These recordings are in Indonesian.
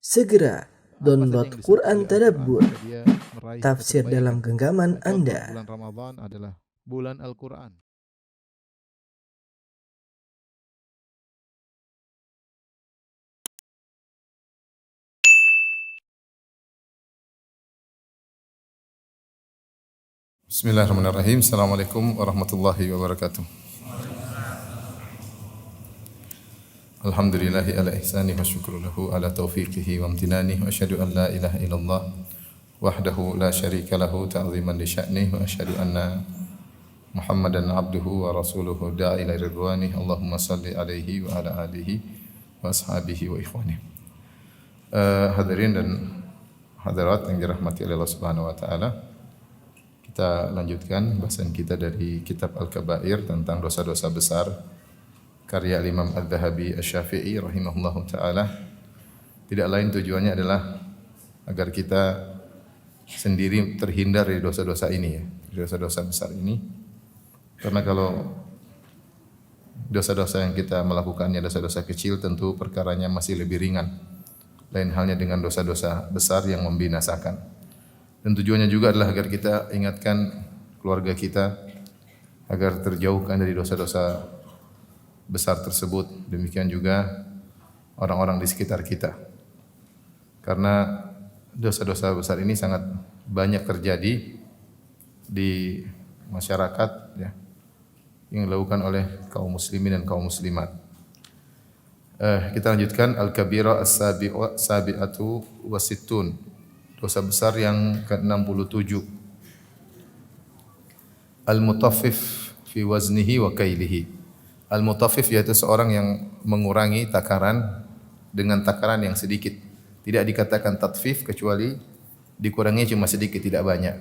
Segera download Quran Tadabbur, dia meraih tafsir kebaikan. dalam genggaman Contoh, Anda. bulan Ramadan adalah bulan Al-Quran. Bismillahirrahmanirrahim. Assalamualaikum warahmatullahi wabarakatuh. Alhamdulillahi ala ihsani wa syukru lahu ala taufiqihi wa amtinani wa asyhadu an la ilaha illallah wahdahu la syarika lahu ta'ziman li sya'nih wa asyhadu anna Muhammadan abduhu wa rasuluhu da'i ila ridwani. Allahumma salli alaihi wa ala alihi wa ashabihi wa ikhwani. Hadirin dan hadirat yang dirahmati oleh Allah Subhanahu wa taala. Kita lanjutkan bahasan kita dari kitab Al-Kabair tentang dosa-dosa besar karya Imam Adz-Dzahabi Asy-Syafi'i rahimahullahu taala. Tidak lain tujuannya adalah agar kita sendiri terhindar dari dosa-dosa ini ya, dosa-dosa besar ini. Karena kalau dosa-dosa yang kita melakukannya dosa-dosa kecil, tentu perkaranya masih lebih ringan. Lain halnya dengan dosa-dosa besar yang membinasakan. Dan tujuannya juga adalah agar kita ingatkan keluarga kita agar terjauhkan dari dosa-dosa besar tersebut. Demikian juga orang-orang di sekitar kita. Karena dosa-dosa besar ini sangat banyak terjadi di masyarakat ya, yang dilakukan oleh kaum muslimin dan kaum muslimat. Kita lanjutkan Al-Kabira As-Sabi'atu Wasittun. Dosa besar yang ke-67. Al-mutaffif fi waznihi wa kailihi. Al-mutaffif yaitu seorang yang mengurangi takaran dengan takaran yang sedikit. Tidak dikatakan tatfif kecuali dikurangi cuma sedikit, tidak banyak.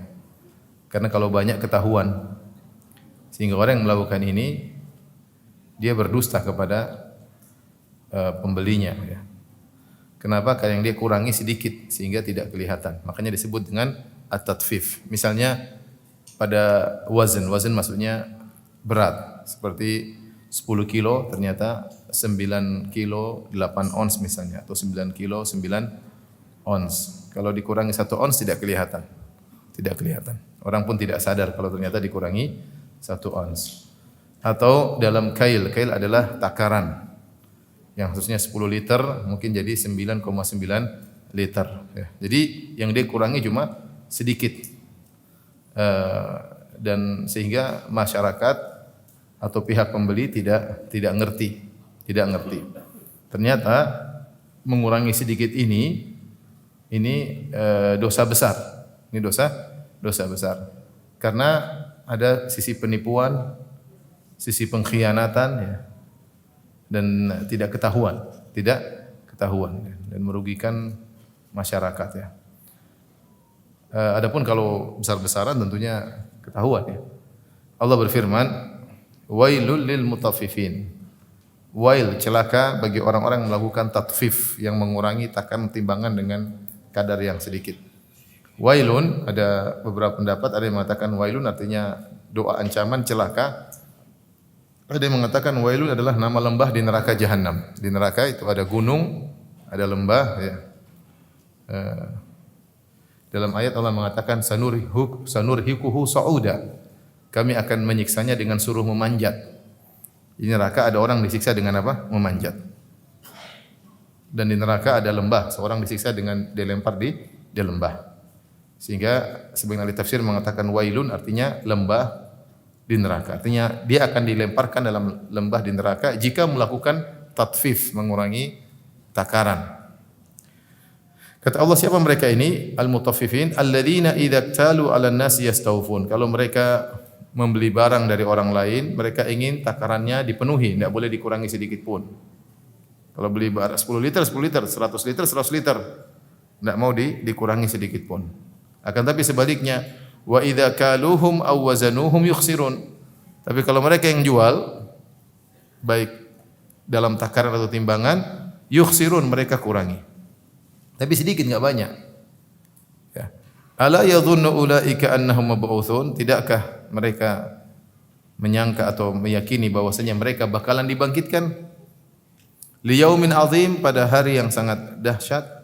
Karena kalau banyak ketahuan. Sehingga orang yang melakukan ini dia berdusta kepada pembelinya ya. Kenapa? Karena yang dia kurangi sedikit sehingga tidak kelihatan. Makanya disebut dengan at-tatfif. Misalnya pada wazn maksudnya berat. Seperti 10 kilo ternyata 9 kilo 8 ons misalnya. Atau 9 kilo 9 ons. Kalau dikurangi 1 ons tidak kelihatan. Tidak kelihatan. Orang pun tidak sadar kalau ternyata dikurangi 1 ons. Atau dalam kail. Kail adalah takaran. Yang harusnya 10 liter mungkin jadi 9,9 liter ya. Jadi yang dia kurangi cuma sedikit dan sehingga masyarakat atau pihak pembeli tidak ngerti. Ternyata mengurangi sedikit ini dosa besar. Ini dosa besar. Karena ada sisi penipuan, sisi pengkhianatan ya. Dan tidak ketahuan dan merugikan masyarakat ya. Adapun kalau besar-besaran tentunya ketahuan ya. Allah berfirman, "Wailul lil mutaffifin." Wail, celaka bagi orang-orang yang melakukan tatfif, yang mengurangi takaran timbangan dengan kadar yang sedikit. Wailun, ada beberapa pendapat, ada yang mengatakan wailun artinya doa ancaman, celaka. Ada yang mengatakan wailun adalah nama lembah di neraka jahanam. Di neraka itu ada gunung, ada lembah ya. Dalam ayat Allah mengatakan sanurhiquhu sa'uda. Kami akan menyiksanya dengan suruh memanjat. Di neraka ada orang disiksa dengan apa? Memanjat. Dan di neraka ada lembah, seorang disiksa dengan dilempar di lembah. Sehingga sebagian ahli tafsir mengatakan wailun artinya lembah di neraka. Artinya dia akan dilemparkan dalam lembah di neraka jika melakukan tatfif, mengurangi takaran. Kata Allah, siapa mereka ini? Al-mutaffifin alladzina idza iktalu 'alan nasi yastawfun. Kalau mereka membeli barang dari orang lain, mereka ingin takarannya dipenuhi, tidak boleh dikurangi sedikit pun. Kalau beli barang 10 liter, 10 liter, 100 liter, 100 liter, tidak mau dikurangi sedikit pun. Akan tapi sebaliknya, wa idza kaluhum aw wazanuhum yukhsirun. Tapi kalau mereka yang jual baik dalam takaran atau timbangan, yukhsirun, mereka kurangi. Tapi sedikit enggak banyak. Ya. Ala yadhunnu ulaika annahum mab'utsun? Tidakkah mereka menyangka atau meyakini bahwasanya mereka bakalan dibangkitkan li yaumin azim, pada hari yang sangat dahsyat?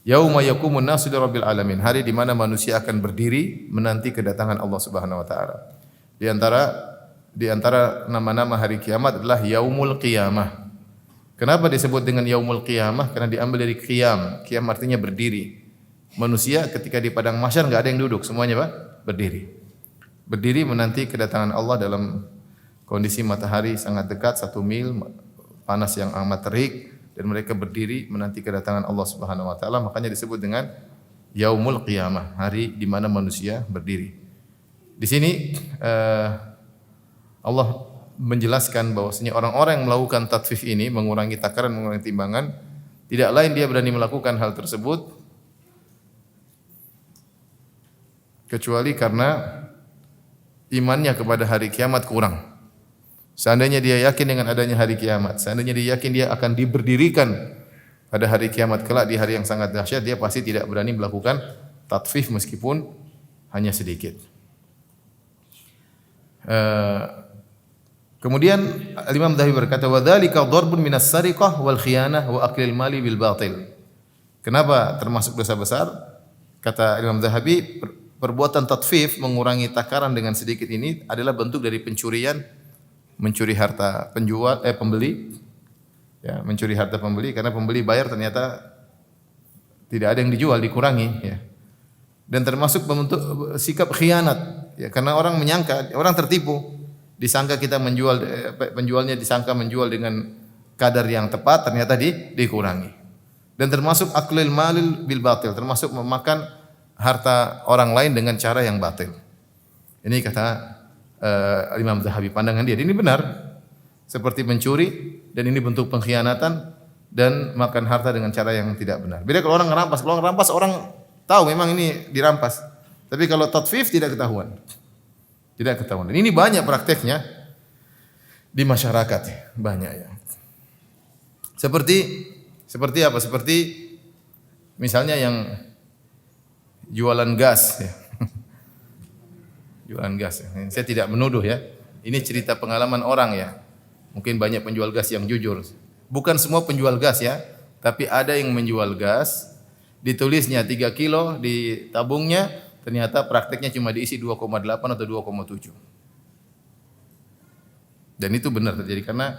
Yauma yaqumun nasu lirabbil alamin. Hari di mana manusia akan berdiri menanti kedatangan Allah Subhanahu wa taala. Di antara nama-nama hari kiamat adalah Yaumul Qiyamah. Kenapa disebut dengan Yaumul Qiyamah? Karena diambil dari qiyam. Qiyam artinya berdiri. Manusia ketika di padang mahsyar enggak ada yang duduk, semuanya apa? Berdiri. Berdiri menanti kedatangan Allah dalam kondisi matahari sangat dekat 1 mil, panas yang amat terik, dan mereka berdiri menanti kedatangan Allah Subhanahu wa taala. Makanya disebut dengan Yaumul Qiyamah, hari di mana manusia berdiri. Di sini Allah menjelaskan bahwasanya orang-orang yang melakukan tatfif ini, mengurangi takaran, mengurangi timbangan, tidak lain dia berani melakukan hal tersebut kecuali karena imannya kepada hari kiamat kurang. Seandainya dia yakin dengan adanya hari kiamat, seandainya dia yakin dia akan diberdirikan pada hari kiamat kelak di hari yang sangat dahsyat, dia pasti tidak berani melakukan tatfif meskipun hanya sedikit. Kemudian Imam Dhahabi berkata, wa dzalika dharbun minas sariqah wal khiyanah wa aklil mali bil batil. Kenapa termasuk dosa besar? Kata Imam Dhahabi, perbuatan tatfif, mengurangi takaran dengan sedikit ini adalah bentuk dari pencurian, mencuri harta pembeli, ya, mencuri harta pembeli karena pembeli bayar ternyata tidak ada yang dijual, dikurangi, ya. Dan termasuk bentuk sikap khianat, ya, karena orang menyangka, orang tertipu, disangka kita menjual, penjualnya disangka menjual dengan kadar yang tepat, ternyata dikurangi. Dan termasuk aklil malil bil batil, termasuk memakan harta orang lain dengan cara yang batil. Ini kata Imam Zahabi, pandangan dia. Ini benar, seperti mencuri, dan ini bentuk pengkhianatan dan makan harta dengan cara yang tidak benar. Beda kalau orang ngerampas. Kalau orang rampas, orang tahu memang ini dirampas. Tapi kalau tatfif tidak ketahuan. Tidak ketahuan. Dan ini banyak prakteknya di masyarakat, banyak ya. Seperti apa? Seperti misalnya yang jualan gas, ya. Jualan gas. Ya. Saya tidak menuduh ya. Ini cerita pengalaman orang ya. Mungkin banyak penjual gas yang jujur. Bukan semua penjual gas ya, tapi ada yang menjual gas, ditulisnya 3 kilo, di tabungnya, ternyata prakteknya cuma diisi 2,8 atau 2,7. Dan itu benar terjadi karena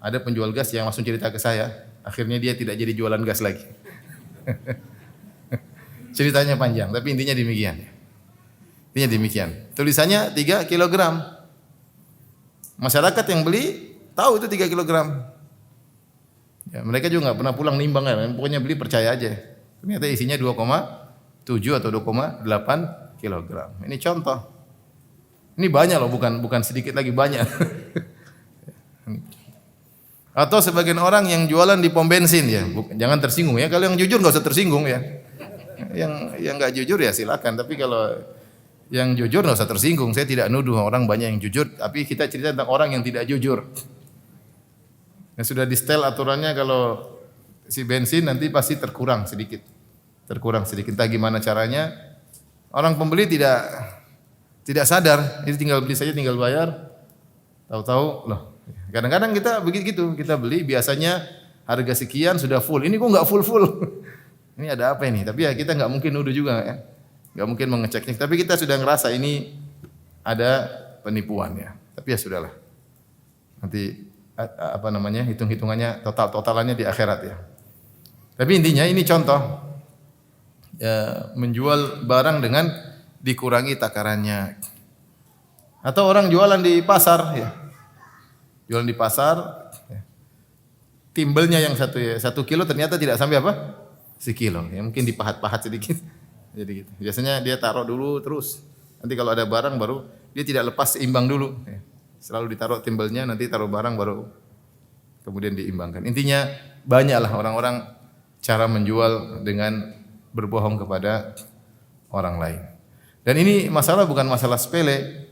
ada penjual gas yang langsung cerita ke saya, akhirnya dia tidak jadi jualan gas lagi. Ceritanya panjang, tapi intinya demikian. Intinya demikian. Tulisannya 3 kilogram. Masyarakat yang beli tahu itu 3 kilogram. Ya, mereka juga nggak pernah pulang nimbang ya, pokoknya beli percaya aja. Ternyata isinya 2,7 atau 2,8 kilogram. Ini contoh. Ini banyak loh, bukan sedikit lagi, banyak. Atau sebagian orang yang jualan di pom bensin ya, jangan tersinggung ya. Kalau yang jujur nggak usah tersinggung ya. Yang nggak jujur ya silakan. Tapi kalau yang jujur nggak usah tersinggung. Saya tidak nuduh orang banyak yang jujur, tapi kita cerita tentang orang yang tidak jujur. Yang sudah di setel aturannya kalau si bensin nanti pasti terkurang sedikit. Entah gimana caranya. Orang pembeli tidak sadar. Ini tinggal beli saja, tinggal bayar. Tahu-tahu loh. Kadang-kadang kita begitu, kita beli biasanya harga sekian sudah full. Ini kok nggak full? Ini ada apa ini? Tapi ya kita nggak mungkin nuduh juga ya. Nggak mungkin mengeceknya. Tapi kita sudah ngerasa ini ada penipuan ya. Tapi ya sudahlah. Nanti hitung-hitungannya totalannya di akhirat ya. Tapi intinya ini contoh ya, menjual barang dengan dikurangi takarannya. Atau orang jualan di pasar ya. Jualan di pasar ya. Timbelnya yang 1 kilo ternyata tidak sampai apa? Sekilo. Ya mungkin dipahat-pahat sedikit. Jadi gitu. Biasanya dia taruh dulu terus. Nanti kalau ada barang baru dia tidak lepas seimbang dulu ya. Selalu ditaruh timbelnya, nanti taruh barang baru kemudian diimbangkan. Intinya banyaklah orang-orang cara menjual dengan berbohong kepada orang lain. Dan ini masalah bukan masalah sepele,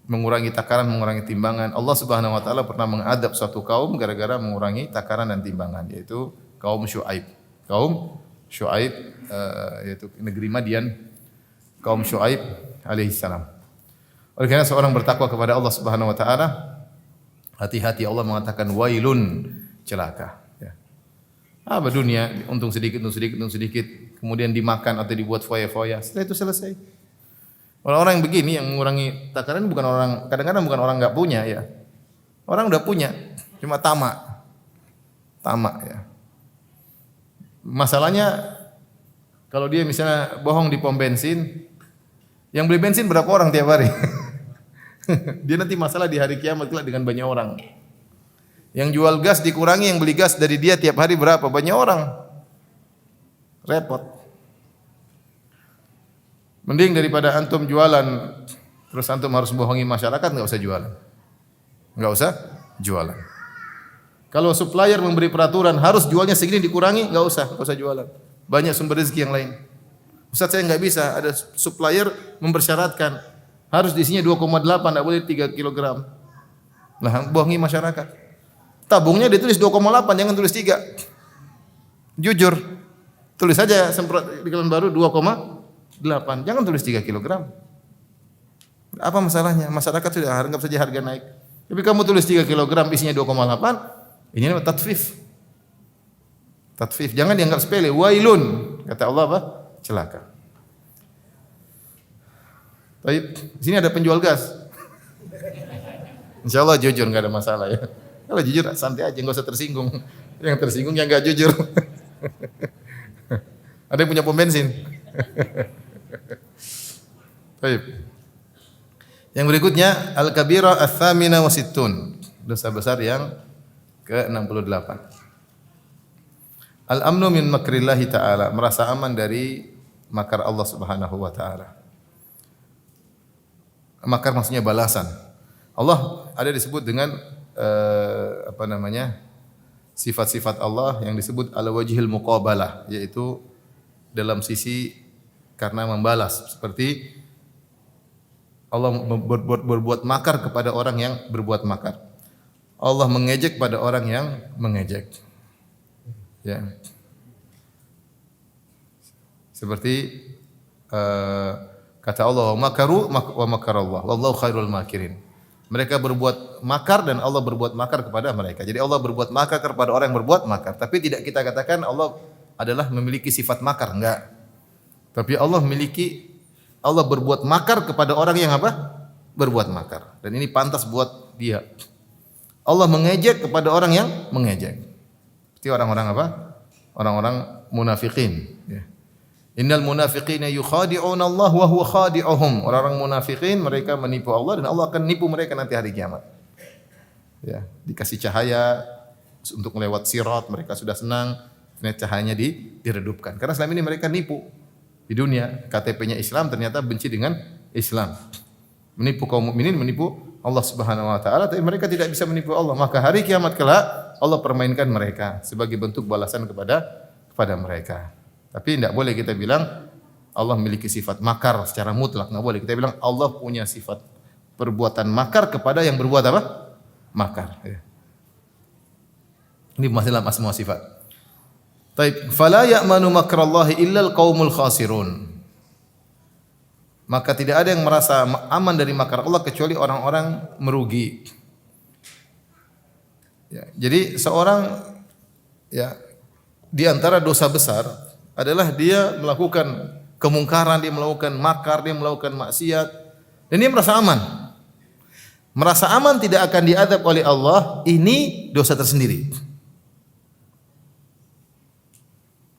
mengurangi takaran, mengurangi timbangan. Allah Subhanahu wa taala pernah mengadab suatu kaum gara-gara mengurangi takaran dan timbangan, yaitu kaum Syuaib. Kaum Syuaib yaitu negeri Madian, kaum Syuaib alaihi salam. Oleh karena seorang bertakwa kepada Allah Subhanahu wa taala, hati-hati, Allah mengatakan wailun, celaka ya. Apa dunia, untung sedikit, kemudian dimakan atau dibuat foya-foya. Setelah itu selesai. Orang-orang yang begini yang mengurangi takaran bukan orang, kadang-kadang bukan orang nggak punya ya. Orang udah punya, cuma tamak ya. Masalahnya kalau dia misalnya bohong di pom bensin, yang beli bensin berapa orang tiap hari? Dia nanti masalah di hari kiamat kelak dengan banyak orang. Yang jual gas dikurangi, yang beli gas dari dia tiap hari berapa? Banyak orang. Repot. Mending daripada antum jualan terus antum harus bohongi masyarakat, enggak usah jualan. Enggak usah jualan. Kalau supplier memberi peraturan harus jualnya segini dikurangi, enggak usah jualan. Banyak sumber rezeki yang lain. Ustaz saya enggak bisa, ada supplier mempersyaratkan harus diisinya 2,8, enggak boleh 3 kg. Lah bohongi masyarakat. Tabungnya ditulis 2,8, jangan tulis 3. Jujur. Tulis saja semprot di galon baru 2,8, jangan tulis 3 kg. Apa masalahnya? Masyarakat sudah anggap saja harga naik. Tapi kamu tulis 3 kg isinya 2,8, ini namanya tatfif. Tatfif, jangan dianggap sepele. Wailun, kata Allah apa? Celaka. Baik, di sini ada penjual gas. Insyaallah jujur, enggak ada masalah ya. Kalau jujur santai aja, enggak usah tersinggung. Yang tersinggung yang enggak jujur. Ada yang punya pom bensin. Baik. Yang berikutnya al-kabira ats-tsamina wa sittun. Dosa besar yang ke-68. Al-amnu min makrillahi ta'ala, merasa aman dari makar Allah Subhanahu wa taala. Makar maksudnya balasan. Allah ada disebut dengan sifat-sifat Allah yang disebut ala wajhil muqabalah, yaitu dalam sisi karena membalas, seperti Allah berbuat makar kepada orang yang berbuat makar. Allah mengejek pada orang yang mengejek. Ya. Seperti kata Allah, makaru wa makarallah wallahu khairul makirin. Mereka berbuat makar dan Allah berbuat makar kepada mereka. Jadi Allah berbuat makar kepada orang yang berbuat makar, tapi tidak kita katakan Allah adalah memiliki sifat makar, enggak. Tapi Allah berbuat makar kepada orang yang apa? Berbuat makar. Dan ini pantas buat dia. Allah mengejek kepada orang yang mengejek. Seperti orang-orang apa? Orang-orang munafikin. Ya. Innal munafiqina yukhadi'una Allah wa huwa khadi'uhum. Orang-orang munafikin mereka menipu Allah dan Allah akan nipu mereka nanti hari kiamat. Ya, dikasih cahaya untuk melewat sirat, mereka sudah senang. Ternyata cahayanya diredupkan. Karena selama ini mereka nipu di dunia, KTP-nya Islam ternyata benci dengan Islam. Menipu kaum mukminin, menipu Allah Subhanahu wa taala, tapi mereka tidak bisa menipu Allah. Maka hari kiamat kelak Allah permainkan mereka sebagai bentuk balasan kepada mereka. Tapi tidak boleh kita bilang Allah memiliki sifat makar secara mutlak, enggak boleh. Kita bilang Allah punya sifat perbuatan makar kepada yang berbuat apa? Makar. Ya. Ini masalah asma sifat. Taib, fala ya'manu makrallahi illa al-qaumul khasirun. Maka tidak ada yang merasa aman dari makar Allah kecuali orang-orang merugi. Ya, jadi seorang ya di antara dosa besar adalah dia melakukan kemungkaran, dia melakukan makar, dia melakukan maksiat dan dia merasa aman. Merasa aman tidak akan diadab oleh Allah, ini dosa tersendiri.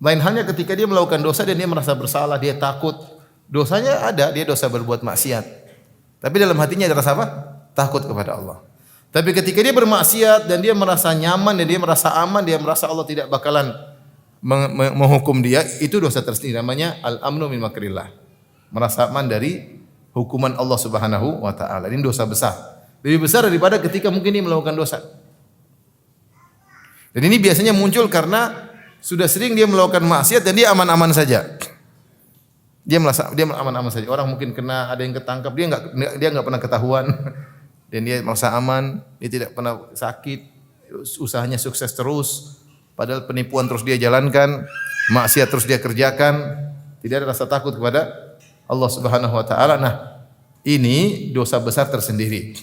Lain halnya ketika dia melakukan dosa dan dia merasa bersalah, dia takut. Dosanya ada, dia dosa berbuat maksiat. Tapi dalam hatinya ada rasa apa? Takut kepada Allah. Tapi ketika dia bermaksiat dan dia merasa nyaman dan dia merasa aman, dia merasa Allah tidak bakalan menghukum dia, itu dosa tersendiri, namanya al-amnu min makrillah. Merasa aman dari hukuman Allah Subhanahu wa taala. Ini dosa besar. Lebih besar daripada ketika mungkin dia melakukan dosa. Dan ini biasanya muncul karena sudah sering dia melakukan maksiat dan dia aman-aman saja. Dia aman-aman saja. Orang mungkin kena, ada yang ketangkap, dia enggak pernah ketahuan. Dan dia merasa aman, dia tidak pernah sakit, usahanya sukses terus. Padahal penipuan terus dia jalankan, maksiat terus dia kerjakan, tidak ada rasa takut kepada Allah Subhanahu wa taala. Nah, ini dosa besar tersendiri.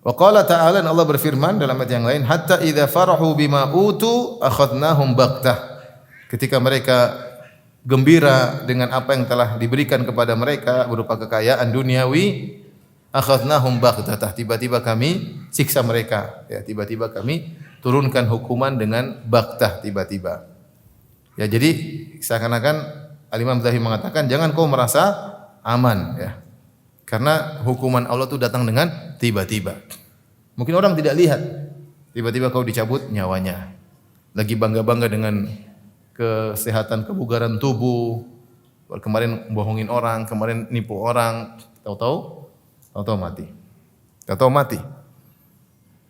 Wa qala ta'ala, Allah berfirman dalam ayat yang lain, hatta idza farahu bima utu akhadnahum baghtah. Ketika mereka gembira dengan apa yang telah diberikan kepada mereka berupa kekayaan duniawi, akhadnahum baghtah, tiba-tiba kami siksa mereka. Ya, tiba-tiba kami turunkan hukuman dengan baghtah, tiba-tiba. Ya, jadi seakan-akan Al-Imam Zahabi mengatakan jangan kau merasa aman, ya. Karena hukuman Allah itu datang dengan tiba-tiba. Mungkin orang tidak lihat, tiba-tiba kau dicabut nyawanya. Lagi bangga-bangga dengan kesehatan kebugaran tubuh, kemarin bohongin orang, kemarin nipu orang, tahu-tahu mati. Tahu-tahu mati.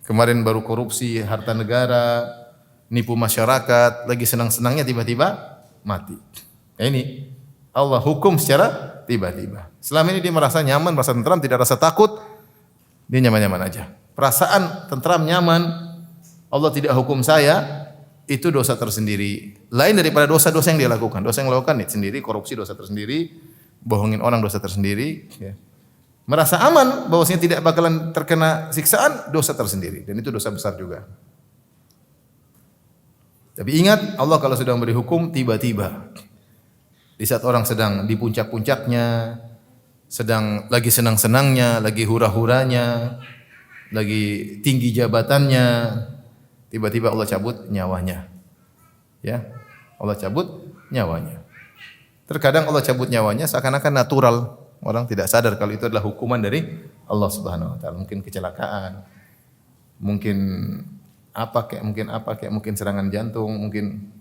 Kemarin baru korupsi harta negara, nipu masyarakat, lagi senang-senangnya tiba-tiba mati. Nah, ini Allah hukum secara tiba-tiba. Selama ini dia merasa nyaman, merasa tentram, tidak rasa takut, dia nyaman-nyaman aja. Perasaan tentram, nyaman, Allah tidak hukum saya, itu dosa tersendiri. Lain daripada dosa-dosa yang dia lakukan. Dosa yang dilakukan sendiri, korupsi dosa tersendiri, bohongin orang dosa tersendiri. Ya. Merasa aman bahwasanya tidak bakalan terkena siksaan, dosa tersendiri. Dan itu dosa besar juga. Tapi ingat, Allah kalau sudah memberi hukum, tiba-tiba. Di saat orang sedang di puncak-puncaknya, sedang lagi senang-senangnya, lagi hura-huranya, lagi tinggi jabatannya, tiba-tiba Allah cabut nyawanya. Ya, Allah cabut nyawanya. Terkadang Allah cabut nyawanya seakan-akan natural. Orang tidak sadar kalau itu adalah hukuman dari Allah Subhanahu wa taala. Mungkin kecelakaan, mungkin mungkin serangan jantung, mungkin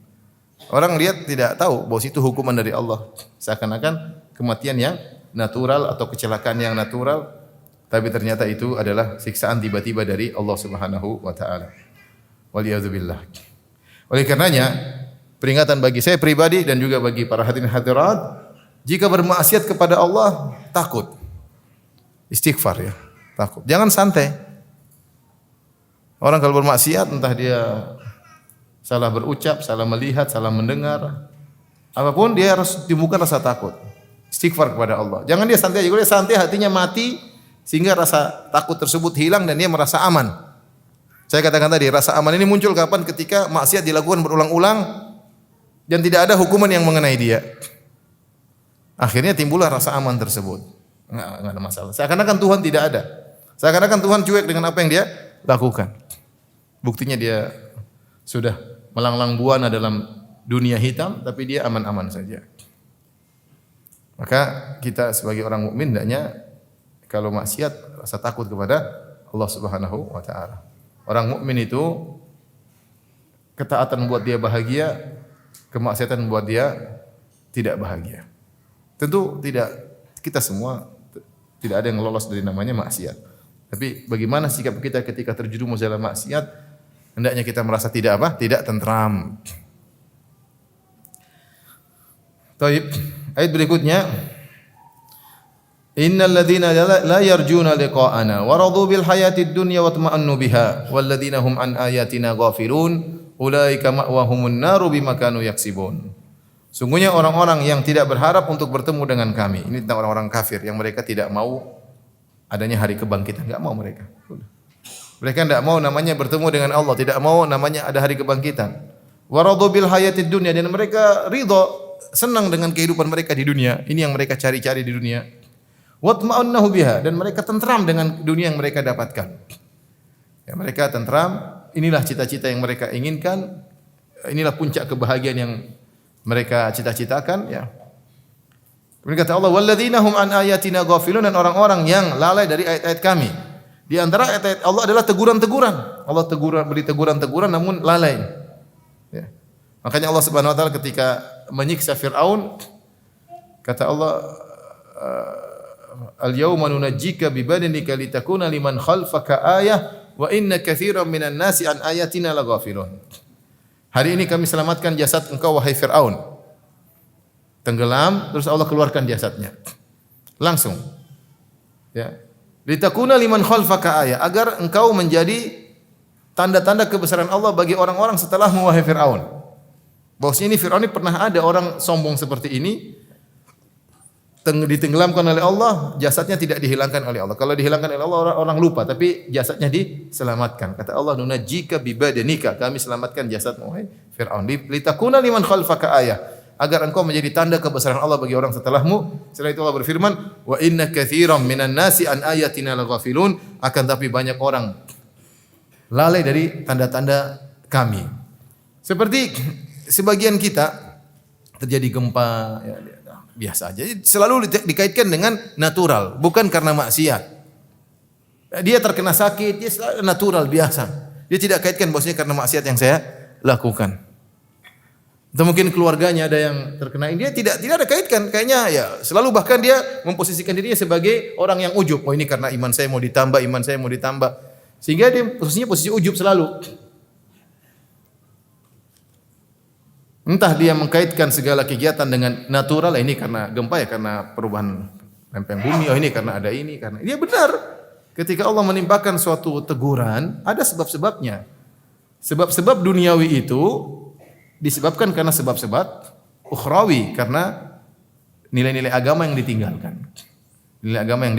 orang lihat tidak tahu bahwa itu hukuman dari Allah. Seakan-akan kematian yang natural atau kecelakaan yang natural, tapi ternyata itu adalah siksaan tiba-tiba dari Allah Subhanahu wa taala. Waliyadzubillah. Oleh karenanya, peringatan bagi saya pribadi dan juga bagi para hadirin hadirat, jika bermaksiat kepada Allah, takut. Istighfar ya, takut. Jangan santai. Orang kalau bermaksiat entah dia salah berucap, salah melihat, salah mendengar, apapun dia harus timbulkan rasa takut. Istighfar kepada Allah. Jangan dia santai aja, dia santai hatinya mati sehingga rasa takut tersebut hilang dan dia merasa aman. Saya katakan tadi, rasa aman ini muncul kapan? Ketika maksiat dilakukan berulang-ulang dan tidak ada hukuman yang mengenai dia. Akhirnya timbullah rasa aman tersebut. Enggak ada masalah. Seakan-akan Tuhan tidak ada. Seakan-akan Tuhan cuek dengan apa yang dia lakukan. Buktinya dia sudah melanglang buana dalam dunia hitam, tapi dia aman-aman saja. Maka kita sebagai orang mukmin hendaknya kalau maksiat rasa takut kepada Allah Subhanahu wa taala. Orang mukmin itu ketaatan membuat dia bahagia, kemaksiatan membuat dia tidak bahagia. Tentu tidak, kita semua tidak ada yang lolos dari namanya maksiat. Tapi bagaimana sikap kita ketika terjerumus dalam maksiat? Hendaknya kita merasa tidak apa? Tidak tentram. Baik, ayat berikutnya. Innal ladzina la yarjuna liqa'ana wa radu bil hayatid dunya wa tama'annu biha wal ladzina hum an ayatina ghafilun ulaika ma'wahumun naru bima kanu yaksibun. Sungguhnya orang-orang yang tidak berharap untuk bertemu dengan kami. Ini tentang orang-orang kafir yang mereka tidak mau adanya hari kebangkitan, enggak mau mereka. Mereka tidak mau namanya bertemu dengan Allah, tidak mau namanya ada hari kebangkitan. Waradu bil hayatid dunya, dan mereka ridha, senang dengan kehidupan mereka di dunia. Ini yang mereka cari-cari di dunia. Watma'annahu biha, dan mereka tentram dengan dunia yang mereka dapatkan. Ya, mereka tentram, inilah cita-cita yang mereka inginkan. Inilah puncak kebahagiaan yang mereka cita-citakan, ya. Kemudian kata Allah, walladzina hum an ayatina ghafilun, dan orang-orang yang lalai dari ayat-ayat kami. Di antara ayat-ayat Allah adalah teguran-teguran. Allah beri teguran-teguran namun lalai. Ya. Makanya Allah Subhanahu wa taala ketika menyiksa Firaun, kata Allah, al-yauma nunajjika bi badanika litakuna liman khalfaka ayah wa inna katsiran minan nasi an ayatina laghafilun. Hari ini kami selamatkan jasad engkau wahai Firaun. Tenggelam, terus Allah keluarkan jasadnya. Langsung. Ya. Litakuna liman khalfaka ayah, agar engkau menjadi tanda-tanda kebesaran Allah bagi orang-orang setelahmu wahai Firaun. Bahwasanya ini Firaun ini pernah ada orang sombong seperti ini. ditenggelamkan oleh Allah, jasadnya tidak dihilangkan oleh Allah. Kalau dihilangkan oleh Allah orang lupa, tapi jasadnya diselamatkan. Kata Allah, "Nunajjika bibadanika." Kami selamatkan jasadmu wahai Firaun. Litakuna liman khalfaka ayah, agar engkau menjadi tanda kebesaran Allah bagi orang setelahmu. Setelah itu Allah berfirman, "Wa inna katsiran minan nasi an ayatina laghafilun." Akan tapi banyak orang lalai dari tanda-tanda kami. Seperti sebagian kita terjadi gempa, ya, biasa aja. Selalu dikaitkan dengan natural, bukan karena maksiat. Dia terkena sakit, dia natural, biasa. Dia tidak kaitkan bahwasanya karena maksiat yang saya lakukan. Atau mungkin keluarganya ada yang terkena ini, dia tidak ada kaitkan. Kayaknya ya selalu, bahkan dia memposisikan dirinya sebagai orang yang ujub. Oh, ini karena iman saya mau ditambah, iman saya mau ditambah. Sehingga dia posisinya posisi ujub selalu. Entah dia mengkaitkan segala kegiatan dengan natural, ini karena gempa ya karena perubahan lempeng bumi, oh ini karena ada ini, karena dia benar. Ketika Allah menimpakan suatu teguran, ada sebab-sebabnya. Sebab-sebab duniawi itu disebabkan karena sebab-sebab ukhrawi, karena nilai-nilai agama yang ditinggalkan. Nilai agama yang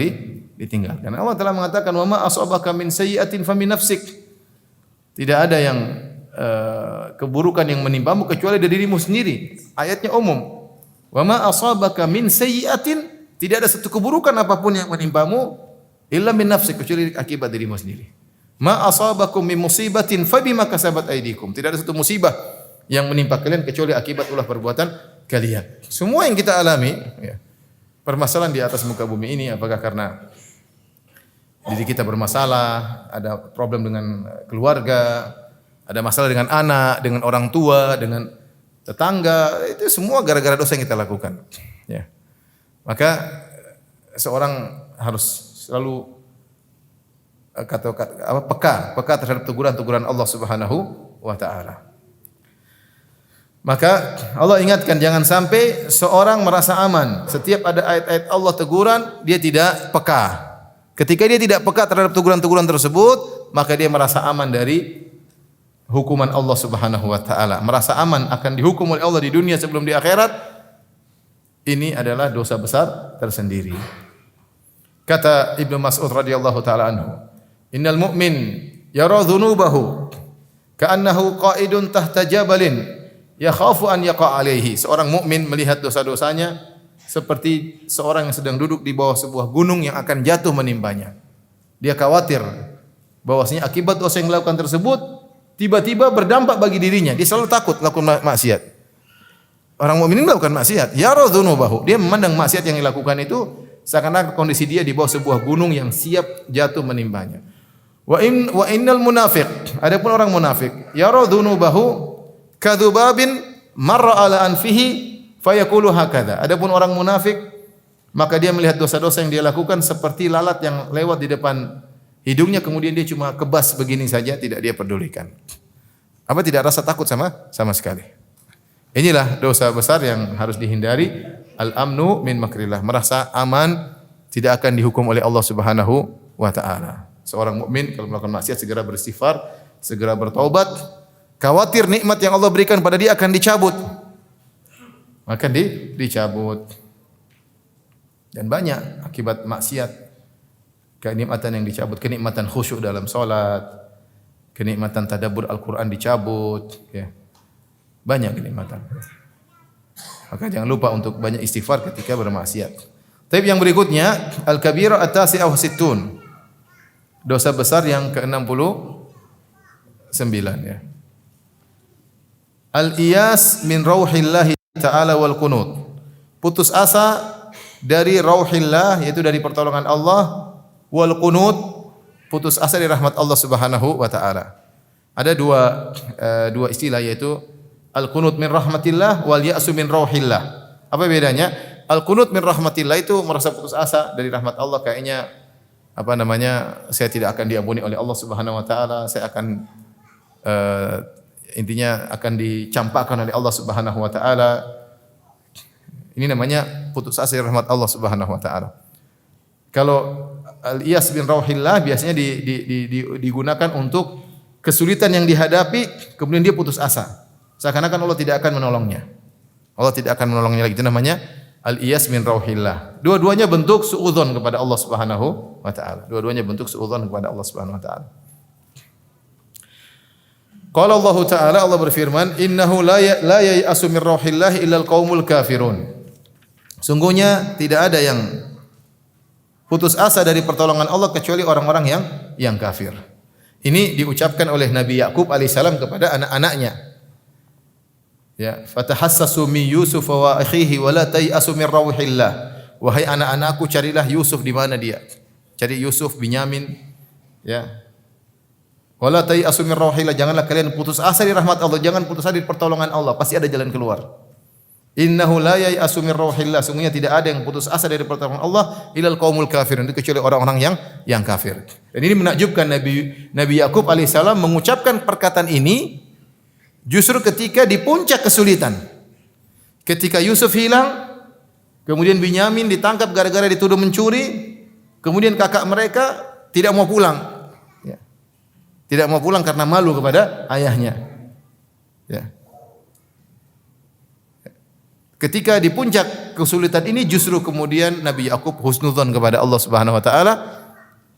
ditinggalkan. Allah telah mengatakan, "Wa ma asabaka min sayyi'atin famin nafsik." Tidak ada yang keburukan yang menimpamu kecuali dari dirimu sendiri. Ayatnya umum. Wa ma asabaka min sayyi'atin, tidak ada satu keburukan apapun yang menimpamu illa min nafsik, kecuali akibat dirimu sendiri. Ma asabakum min musibatin fabima kasabat aydikum. Tidak ada satu musibah yang menimpa kalian kecuali akibat ulah perbuatan kalian. Semua yang kita alami, ya, permasalahan di atas muka bumi ini, apakah karena diri kita bermasalah, ada problem dengan keluarga, ada masalah dengan anak, dengan orang tua, dengan tetangga, itu semua gara-gara dosa yang kita lakukan. Ya. Maka seorang harus selalu peka terhadap teguran-teguran Allah Subhanahu wa taala. Maka Allah ingatkan jangan sampai seorang merasa aman. Setiap ada ayat-ayat Allah teguran, dia tidak peka. Ketika dia tidak peka terhadap teguran-teguran tersebut, maka dia merasa aman dari hukuman Allah Subhanahu wa taala, merasa aman akan dihukum oleh Allah di dunia sebelum di akhirat. Ini adalah dosa besar tersendiri. Kata Ibnu Mas'ud radhiyallahu taala anhu, "Innal mu'min yara dhunubahu ka'annahu qa'idun tahta jabalin yakhafu an yaqa' alaihi." Seorang mukmin melihat dosa-dosanya seperti seorang yang sedang duduk di bawah sebuah gunung yang akan jatuh menimpanya. Dia khawatir bahwasanya akibat dosa yang dilakukan tersebut tiba-tiba berdampak bagi dirinya. Dia selalu takut melakukan maksiat. Orang mukmin melakukan maksiat, yara dzunubahu. Dia memandang maksiat yang dilakukan itu seakan-akan kondisi dia di bawah sebuah gunung yang siap jatuh menimpanya. Wa innal munafiq, adapun orang munafik, yara dzunubahu kadzubabin marra ala anfihi fayaqulu hakadha. Adapun orang munafik, maka dia melihat dosa-dosa yang dia lakukan seperti lalat yang lewat di depan hidungnya, kemudian dia cuma kebas begini saja, tidak dia pedulikan. Apa tidak rasa takut sama sekali. Inilah dosa besar yang harus dihindari. Al-amnu min makrillah, merasa aman tidak akan dihukum oleh Allah Subhanahu wa taala. Seorang mukmin kalau melakukan maksiat segera beristighfar, segera bertaubat. Khawatir nikmat yang Allah berikan pada dia akan dicabut. Akan dicabut. Dan banyak akibat maksiat. Kenikmatan yang dicabut, kenikmatan khusyuk dalam salat, kenikmatan tadabbur Al-Qur'an dicabut, ya. Banyak kenikmatan. Maka jangan lupa untuk banyak istighfar ketika bermaksiat. Tapi yang berikutnya, al-kabira at-tasi'ah wa sittun. Dosa besar yang ke-69, ya. Al-iyas min rauhillahi ta'ala wal qunut. Putus asa dari rauhillah, yaitu dari pertolongan Allah, wal qunut, putus asa dari rahmat Allah Subhanahu wa taala. Ada dua istilah, yaitu al-qunut min rahmatillah wal ya'su min rauhillah. Apa bedanya? Al-qunut min rahmatillah itu merasa putus asa dari rahmat Allah, kayaknya saya tidak akan diampuni oleh Allah Subhanahu wa taala, saya akan intinya akan dicampakkan oleh Allah Subhanahu wa taala. Ini namanya putus asa dari rahmat Allah Subhanahu wa taala. Kalau al-iyas bin rauhillah biasanya digunakan untuk kesulitan yang dihadapi, kemudian dia putus asa. Seakan-akan Allah tidak akan menolongnya. Allah tidak akan menolongnya lagi. Itu namanya Al-iyas min rauhillah. Dua-duanya bentuk suudzon kepada Allah Subhanahu wa taala. Dua-duanya bentuk suudzon kepada Allah Subhanahu wa taala. Qala Allah Ta'ala, Allah berfirman, "Innahu la yai'asu min rauhillah illa al-qaumul kafirun." Sungguhnya tidak ada yang putus asa dari pertolongan Allah kecuali orang-orang yang kafir. Ini diucapkan oleh Nabi Yakub alaihissalam kepada anak-anaknya. Ya, fatahassasu min Yusuf wa akhihi wa la tai'asu min rauhillah. Wahai anak-anakku, carilah Yusuf di mana dia. Cari Yusuf, Binyamin, ya. Wala tai'asu min rauhillah, janganlah kalian putus asa di rahmat Allah, jangan putus asa di pertolongan Allah, pasti ada jalan keluar. Innahu la yai'asu min rauhillah, sungguhnya tidak ada yang putus asa dari pertolongan Allah ilal qaumul kafirun, kecuali orang-orang yang kafir. Dan ini menakjubkan Nabi Yakub alaihissalam mengucapkan perkataan ini justru ketika di puncak kesulitan. Ketika Yusuf hilang, kemudian Binyamin ditangkap gara-gara dituduh mencuri, kemudian kakak mereka tidak mau pulang. Tidak mau pulang karena malu kepada ayahnya. Ya. Ketika di puncak kesulitan ini justru kemudian Nabi Yakub husnudzon kepada Allah Subhanahu wa taala.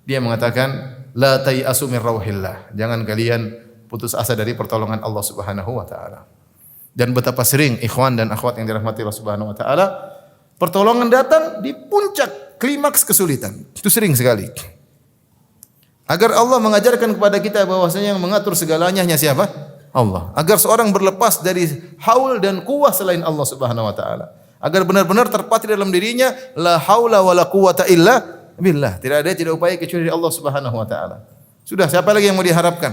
Dia mengatakan la tai'asu min rauhillah. Jangan kalian putus asa dari pertolongan Allah Subhanahu wa taala. Dan betapa sering ikhwan dan akhwat yang dirahmati Allah Subhanahu wa taala, pertolongan datang di puncak klimaks kesulitan. Itu sering sekali. Agar Allah mengajarkan kepada kita bahwasanya yang mengatur segalanya hanya siapa? Allah. Agar seorang berlepas dari haul dan quwwah selain Allah Subhanahu wa taala. Agar benar-benar terpatri dalam dirinya la haula wala quwwata illa billah. Tidak upaya kecuali dari Allah Subhanahu wa taala. Sudah, siapa lagi yang mau diharapkan?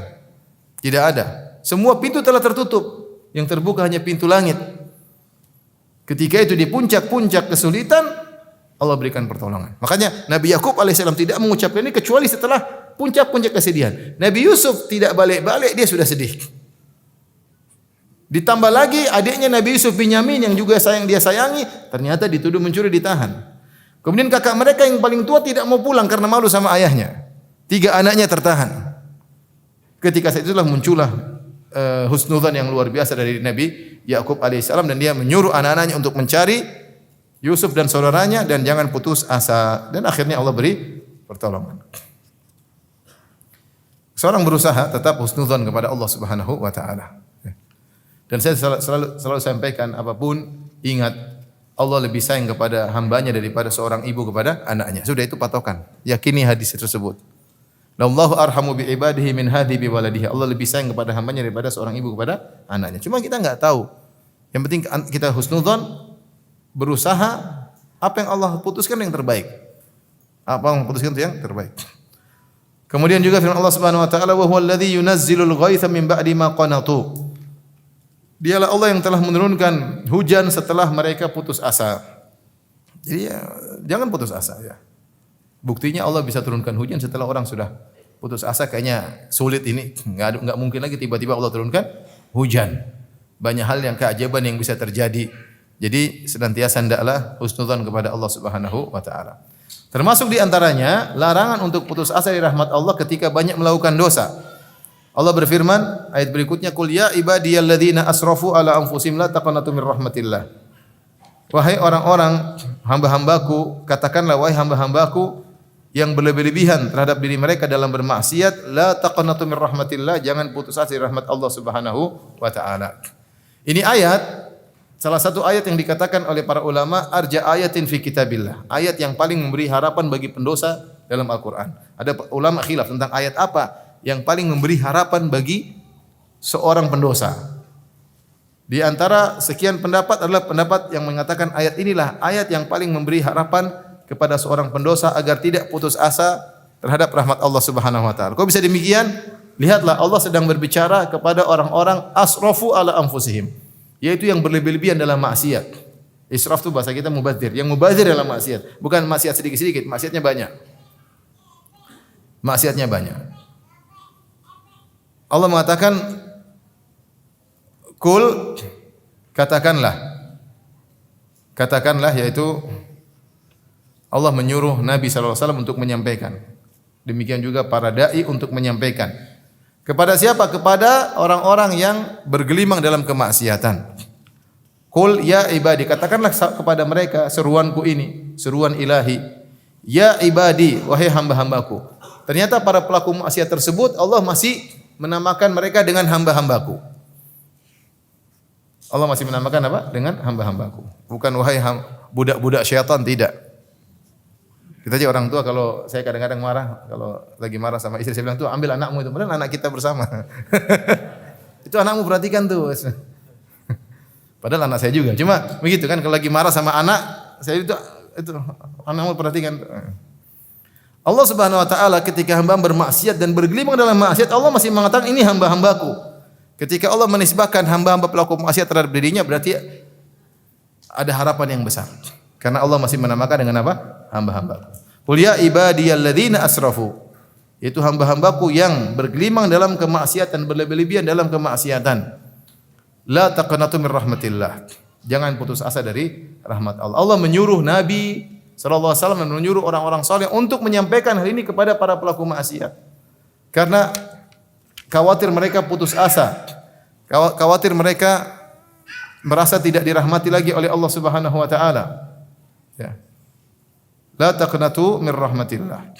Tidak ada. Semua pintu telah tertutup. Yang terbuka hanya pintu langit. Ketika itu di puncak-puncak kesulitan, Allah berikan pertolongan. Makanya Nabi Yakub alaihissalam tidak mengucapkan ini kecuali setelah puncak-puncak kesedihan. Nabi Yusuf tidak balik-balik, dia sudah sedih. Ditambah lagi adiknya Nabi Yusuf, Binyamin, yang juga dia sayangi, ternyata dituduh mencuri, ditahan. Kemudian kakak mereka yang paling tua tidak mau pulang karena malu sama ayahnya. 3 anaknya tertahan. Ketika saat itulah muncullah husnudzan yang luar biasa dari Nabi Yakub alaihissalam, dan dia menyuruh anak-anaknya untuk mencari Yusuf dan saudaranya dan jangan putus asa, dan akhirnya Allah beri pertolongan. Seorang berusaha tetap husnudzan kepada Allah Subhanahu wa taala. Dan saya selalu sampaikan, apapun ingat Allah lebih sayang kepada hambanya daripada seorang ibu kepada anaknya. Sudah, itu patokan. Yakini hadis tersebut. Allahu arhamu bi ibadihi min hadhi bi waladihi. Allah lebih sayang kepada hambanya daripada seorang ibu kepada anaknya. Cuma kita enggak tahu. Yang penting kita husnudzan, berusaha apa yang Allah putuskan yang terbaik. Apa yang putuskan itu yang terbaik. Kemudian juga firman Allah Subhanahu wa taala, wa huwal ladzi yunazzilul ghaitha min ba'di ma qanatu. Dialah Allah yang telah menurunkan hujan setelah mereka putus asa. Jadi ya, jangan putus asa ya. Buktinya Allah bisa turunkan hujan setelah orang sudah putus asa, kayaknya sulit ini, enggak mungkin lagi tiba-tiba Allah turunkan hujan. Banyak hal yang keajaiban yang bisa terjadi. Jadi senantiasa hendaklah husnudzan kepada Allah Subhanahu wa taala. Termasuk di antaranya larangan untuk putus asa dari rahmat Allah ketika banyak melakukan dosa. Allah berfirman ayat berikutnya, qul ya ibadiyalladzina asrafu ala anfusihim la taqnatu mir rahmatillah. Wahai orang-orang hamba-hambaku, katakanlah wahai hamba-hambaku yang berlebih-lebihan terhadap diri mereka dalam bermaksiat, la taqnatu mir rahmatillah, jangan putus asa dari rahmat Allah Subhanahu wa taala. Ini ayat, salah satu ayat yang dikatakan oleh para ulama arja ayatin fi kitabillah, ayat yang paling memberi harapan bagi pendosa dalam Al-Qur'an. Ada ulama khilaf tentang ayat apa yang paling memberi harapan bagi seorang pendosa. Di antara sekian pendapat adalah pendapat yang mengatakan ayat inilah ayat yang paling memberi harapan kepada seorang pendosa agar tidak putus asa terhadap rahmat Allah Subhanahu wa taala. Kok bisa demikian? Lihatlah, Allah sedang berbicara kepada orang-orang asrafu ala anfusihim, yaitu yang berlebih-lebihan dalam maksiat. Israf itu bahasa kita mubadzir, yang mubadzir dalam maksiat, bukan maksiat sedikit-sedikit, maksiatnya banyak. Maksiatnya banyak. Allah mengatakan, "Qul," katakanlah, yaitu Allah menyuruh Nabi sallallahu alaihi wasallam untuk menyampaikan. Demikian juga para dai untuk menyampaikan. Kepada siapa? Kepada orang-orang yang bergelimang dalam kemaksiatan. Qul ya ibadi, katakanlah kepada mereka seruanku ini, seruan ilahi. Ya ibadi, wahai hamba-hambaku. Ternyata para pelaku maksiat tersebut Allah masih menamakan mereka dengan hamba-hambaku. Allah masih menamakan apa? Dengan hamba-hambaku. Bukan wahai budak-budak syaitan, tidak. Kita aja orang tua, kalau saya kadang-kadang marah, kalau lagi marah sama istri, saya bilang tuh ambil anakmu itu, padahal anak kita bersama. Itu anakmu perhatikan tuh. Padahal anak saya juga. Cuma begitu kan, kalau lagi marah sama anak, saya itu anakmu perhatikan. Allah Subhanahu wa taala ketika hamba bermaksiat dan bergelimang dalam maksiat, Allah masih mengatakan ini hamba-hambaku. Ketika Allah menisbahkan hamba-hamba pelaku maksiat terhadap dirinya, berarti ada harapan yang besar. Karena Allah masih menamakan dengan apa? Hamba-hambaku. Qul ya ibadiyalladzina asrafu. Itu hamba-hambaku yang bergelimang dalam kemaksiatan, berlebih-lebihan dalam kemaksiatan. La taqnatu min rahmatillah. Jangan putus asa dari rahmat Allah. Allah menyuruh Nabi sallallahu alaihi wasallam, menyuruh orang-orang saleh untuk menyampaikan hal ini kepada para pelaku maksiat. Karena khawatir mereka putus asa. Khawatir mereka merasa tidak dirahmati lagi oleh Allah Subhanahu wa taala. Ya. La taqnatu min rahmatillah.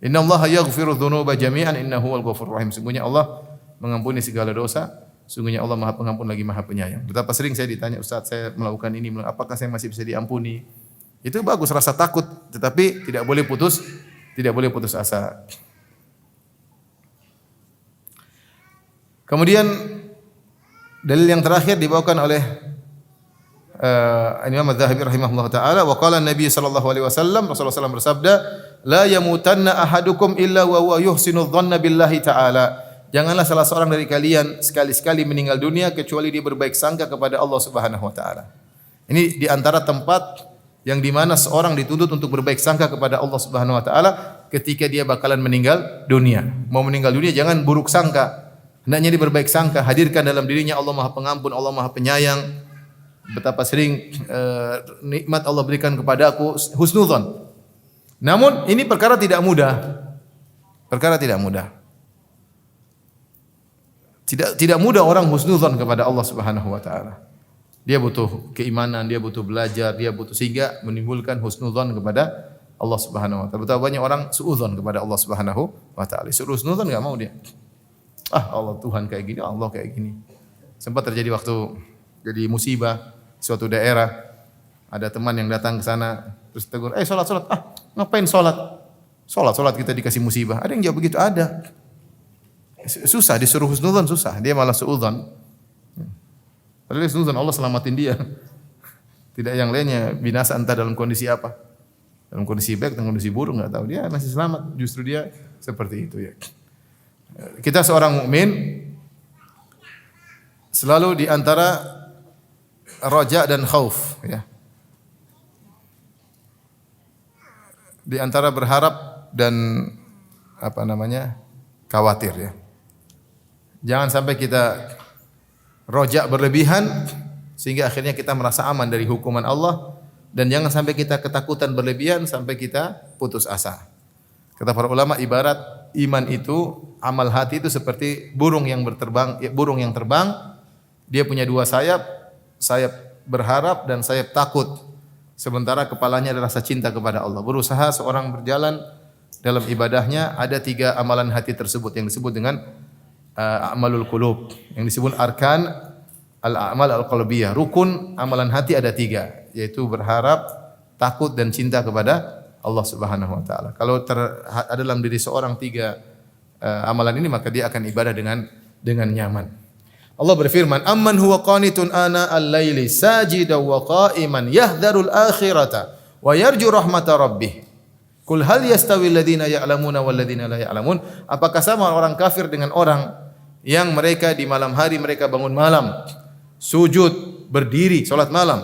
Innallaha yaghfiru dzunuba jami'an innahu huwal ghafurur rahim. Sungguhnya Allah mengampuni segala dosa. Sungguhnya Allah Maha Pengampun lagi Maha Penyayang. Betapa sering saya ditanya, Ustaz, saya melakukan ini, apakah saya masih bisa diampuni? Itu bagus, rasa takut, tetapi tidak boleh putus asa. Kemudian dalil yang terakhir dibawakan oleh Imam Az-Zahabi rahimahullah taala, wa qala Nabi sallallahu alaihi wasallam, Rasulullah SAW bersabda, la yamutanna ahadukum illa wa huwa yuhsinu dhanna billahi taala. Janganlah salah seorang dari kalian sekali-sekali meninggal dunia kecuali dia berbaik sangka kepada Allah Subhanahu wa taala. Ini di antara tempat yang di mana seorang dituntut untuk berbaik sangka kepada Allah Subhanahu wa taala ketika dia bakalan meninggal dunia. Mau meninggal dunia jangan buruk sangka. Hendaknya dia berbaik sangka, hadirkan dalam dirinya Allah Maha Pengampun, Allah Maha Penyayang. Betapa sering nikmat Allah berikan kepadaku, husnudzon. Namun ini perkara tidak mudah. Perkara tidak mudah. Tidak mudah orang husnudzon kepada Allah Subhanahu wa taala. Dia butuh keimanan, dia butuh belajar, dia butuh sehingga menimbulkan husnudzon kepada Allah Subhanahu wa taala. Betapa banyak orang suudzon kepada Allah Subhanahu wa taala. Suruh husnudzon enggak mau dia. Allah Tuhan kayak gini, Allah kayak gini. Sempat terjadi waktu jadi musibah di suatu daerah. Ada teman yang datang ke sana terus tegur, salat. Ngapain salat? Salat kita dikasih musibah. Ada yang jawab begitu? Ada. Susah disuruh husnudzon, susah. Dia malah suudzon. Padahal husnudzon Allah selamatin dia. Tidak yang lainnya binasa entah dalam kondisi apa. Dalam kondisi baik atau kondisi buruk enggak tahu. Dia masih selamat, justru dia seperti itu ya. Kita seorang mukmin selalu di antara raja dan khauf ya. Di antara berharap dan khawatir ya. Jangan sampai kita rojak berlebihan sehingga akhirnya kita merasa aman dari hukuman Allah, dan jangan sampai kita ketakutan berlebihan sampai kita putus asa. Kata para ulama, ibarat iman itu, amal hati itu seperti burung yang terbang, dia punya dua sayap, sayap berharap dan sayap takut. Sementara kepalanya ada rasa cinta kepada Allah. Berusaha seorang berjalan dalam ibadahnya, ada tiga amalan hati tersebut yang disebut dengan a'malul qulub, yang disebut arkan al-a'mal al-qalbiyah. Rukun amalan hati ada tiga, yaitu berharap, takut dan cinta kepada Allah Subhanahu wa taala. Kalau ada dalam diri seorang tiga amalan ini, maka dia akan ibadah dengan nyaman. Allah berfirman, "Amman huwa qanitun ana al-laili sajidan wa qa'iman yahdharul akhirata wa yarju rahmata rabbih." Qul hal yastawi alladziina ya'lamuna wal ladziina la ya'lamun? Apakah sama orang kafir dengan orang yang mereka di malam hari mereka bangun malam, sujud, berdiri, salat malam.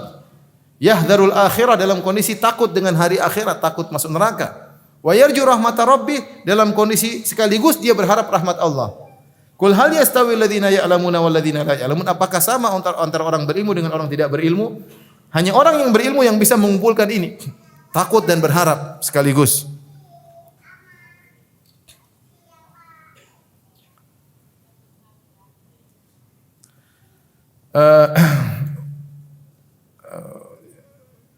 Yahdharul akhirah, dalam kondisi takut dengan hari akhirat, takut masuk neraka. Wa yarju rahmata rabbih, dalam kondisi sekaligus dia berharap rahmat Allah. Qul hal yastawi alladziina ya'lamuna wal ladziina la ya'lamun? Apakah sama antara orang berilmu dengan orang tidak berilmu? Hanya orang yang berilmu yang bisa mengumpulkan ini. Takut dan berharap sekaligus.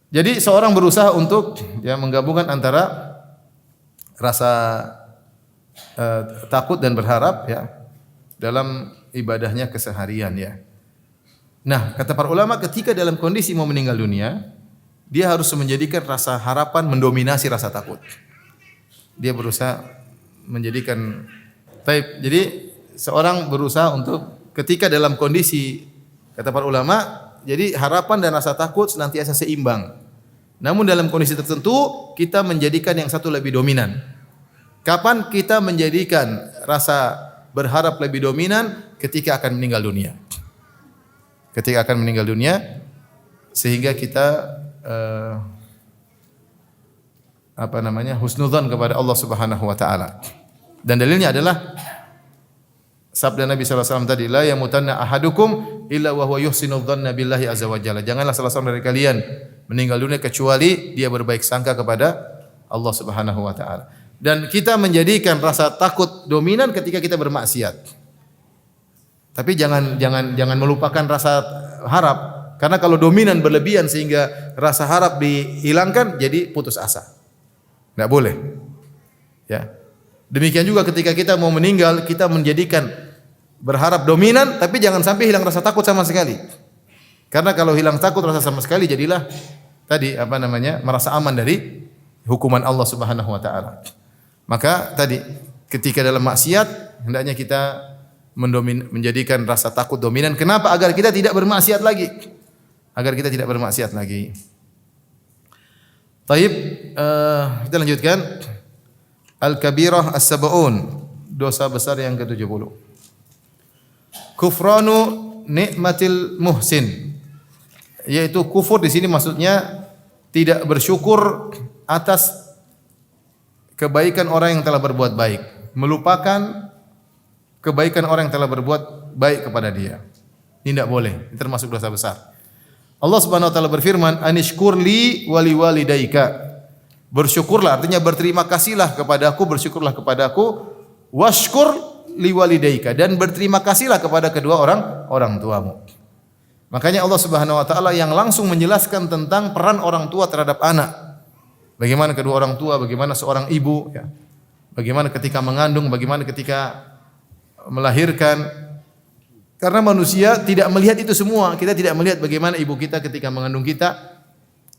Jadi seorang berusaha untuk ya menggabungkan antara rasa takut dan berharap ya dalam ibadahnya keseharian ya. Nah, kata para ulama ketika dalam kondisi mau meninggal dunia, dia harus menjadikan rasa harapan mendominasi rasa takut. Dia berusaha menjadikan jadi seorang berusaha untuk ketika dalam kondisi kata para ulama, jadi harapan dan rasa takut senantiasa seimbang. Namun dalam kondisi tertentu kita menjadikan yang satu lebih dominan. Kapan kita menjadikan rasa berharap lebih dominan? Ketika akan meninggal dunia. Ketika akan meninggal dunia sehingga kita husnudzan kepada Allah Subhanahu wa taala. Dan dalilnya adalah sabda Nabi sallallahu alaihi wasallam tadi, la yamutanna ahadukum illa wa huwa yuhsinu dzanna billahi azza wa jalla. Janganlah salah seorang dari kalian meninggal dunia kecuali dia berbaik sangka kepada Allah Subhanahu wa taala. Dan kita menjadikan rasa takut dominan ketika kita bermaksiat. Tapi jangan melupakan rasa harap. Karena kalau dominan berlebihan sehingga rasa harap dihilangkan, jadi putus asa. Enggak boleh. Ya. Demikian juga ketika kita mau meninggal, kita menjadikan berharap dominan, tapi jangan sampai hilang rasa takut sama sekali. Karena kalau hilang takut rasa sama sekali, jadilah tadi merasa aman dari hukuman Allah Subhanahu wa taala. Maka tadi ketika dalam maksiat hendaknya kita menjadikan rasa takut dominan. Kenapa? Agar kita tidak bermaksiat lagi. Agar kita tidak bermaksiat lagi. Taib, kita lanjutkan. Al-kabirah as-sab'un, dosa besar yang ke-70. Kufranu nikmatil muhsin. Yaitu kufur di sini maksudnya tidak bersyukur atas kebaikan orang yang telah berbuat baik, melupakan kebaikan orang yang telah berbuat baik kepada dia. Ini tidak boleh, ini termasuk dosa besar. Allah Subhanahu wa taala berfirman, "Anishkurli wa liwalidayka." Bersyukurlah artinya berterima kasihlah kepadaku, bersyukurlah kepadaku, washkur liwalidayka, dan berterima kasihlah kepada kedua orang tuamu. Makanya Allah Subhanahu wa taala yang langsung menjelaskan tentang peran orang tua terhadap anak. Bagaimana kedua orang tua, bagaimana seorang ibu ya. Bagaimana ketika mengandung, bagaimana ketika melahirkan. Karena manusia tidak melihat itu semua. Kita tidak melihat bagaimana ibu kita ketika mengandung kita.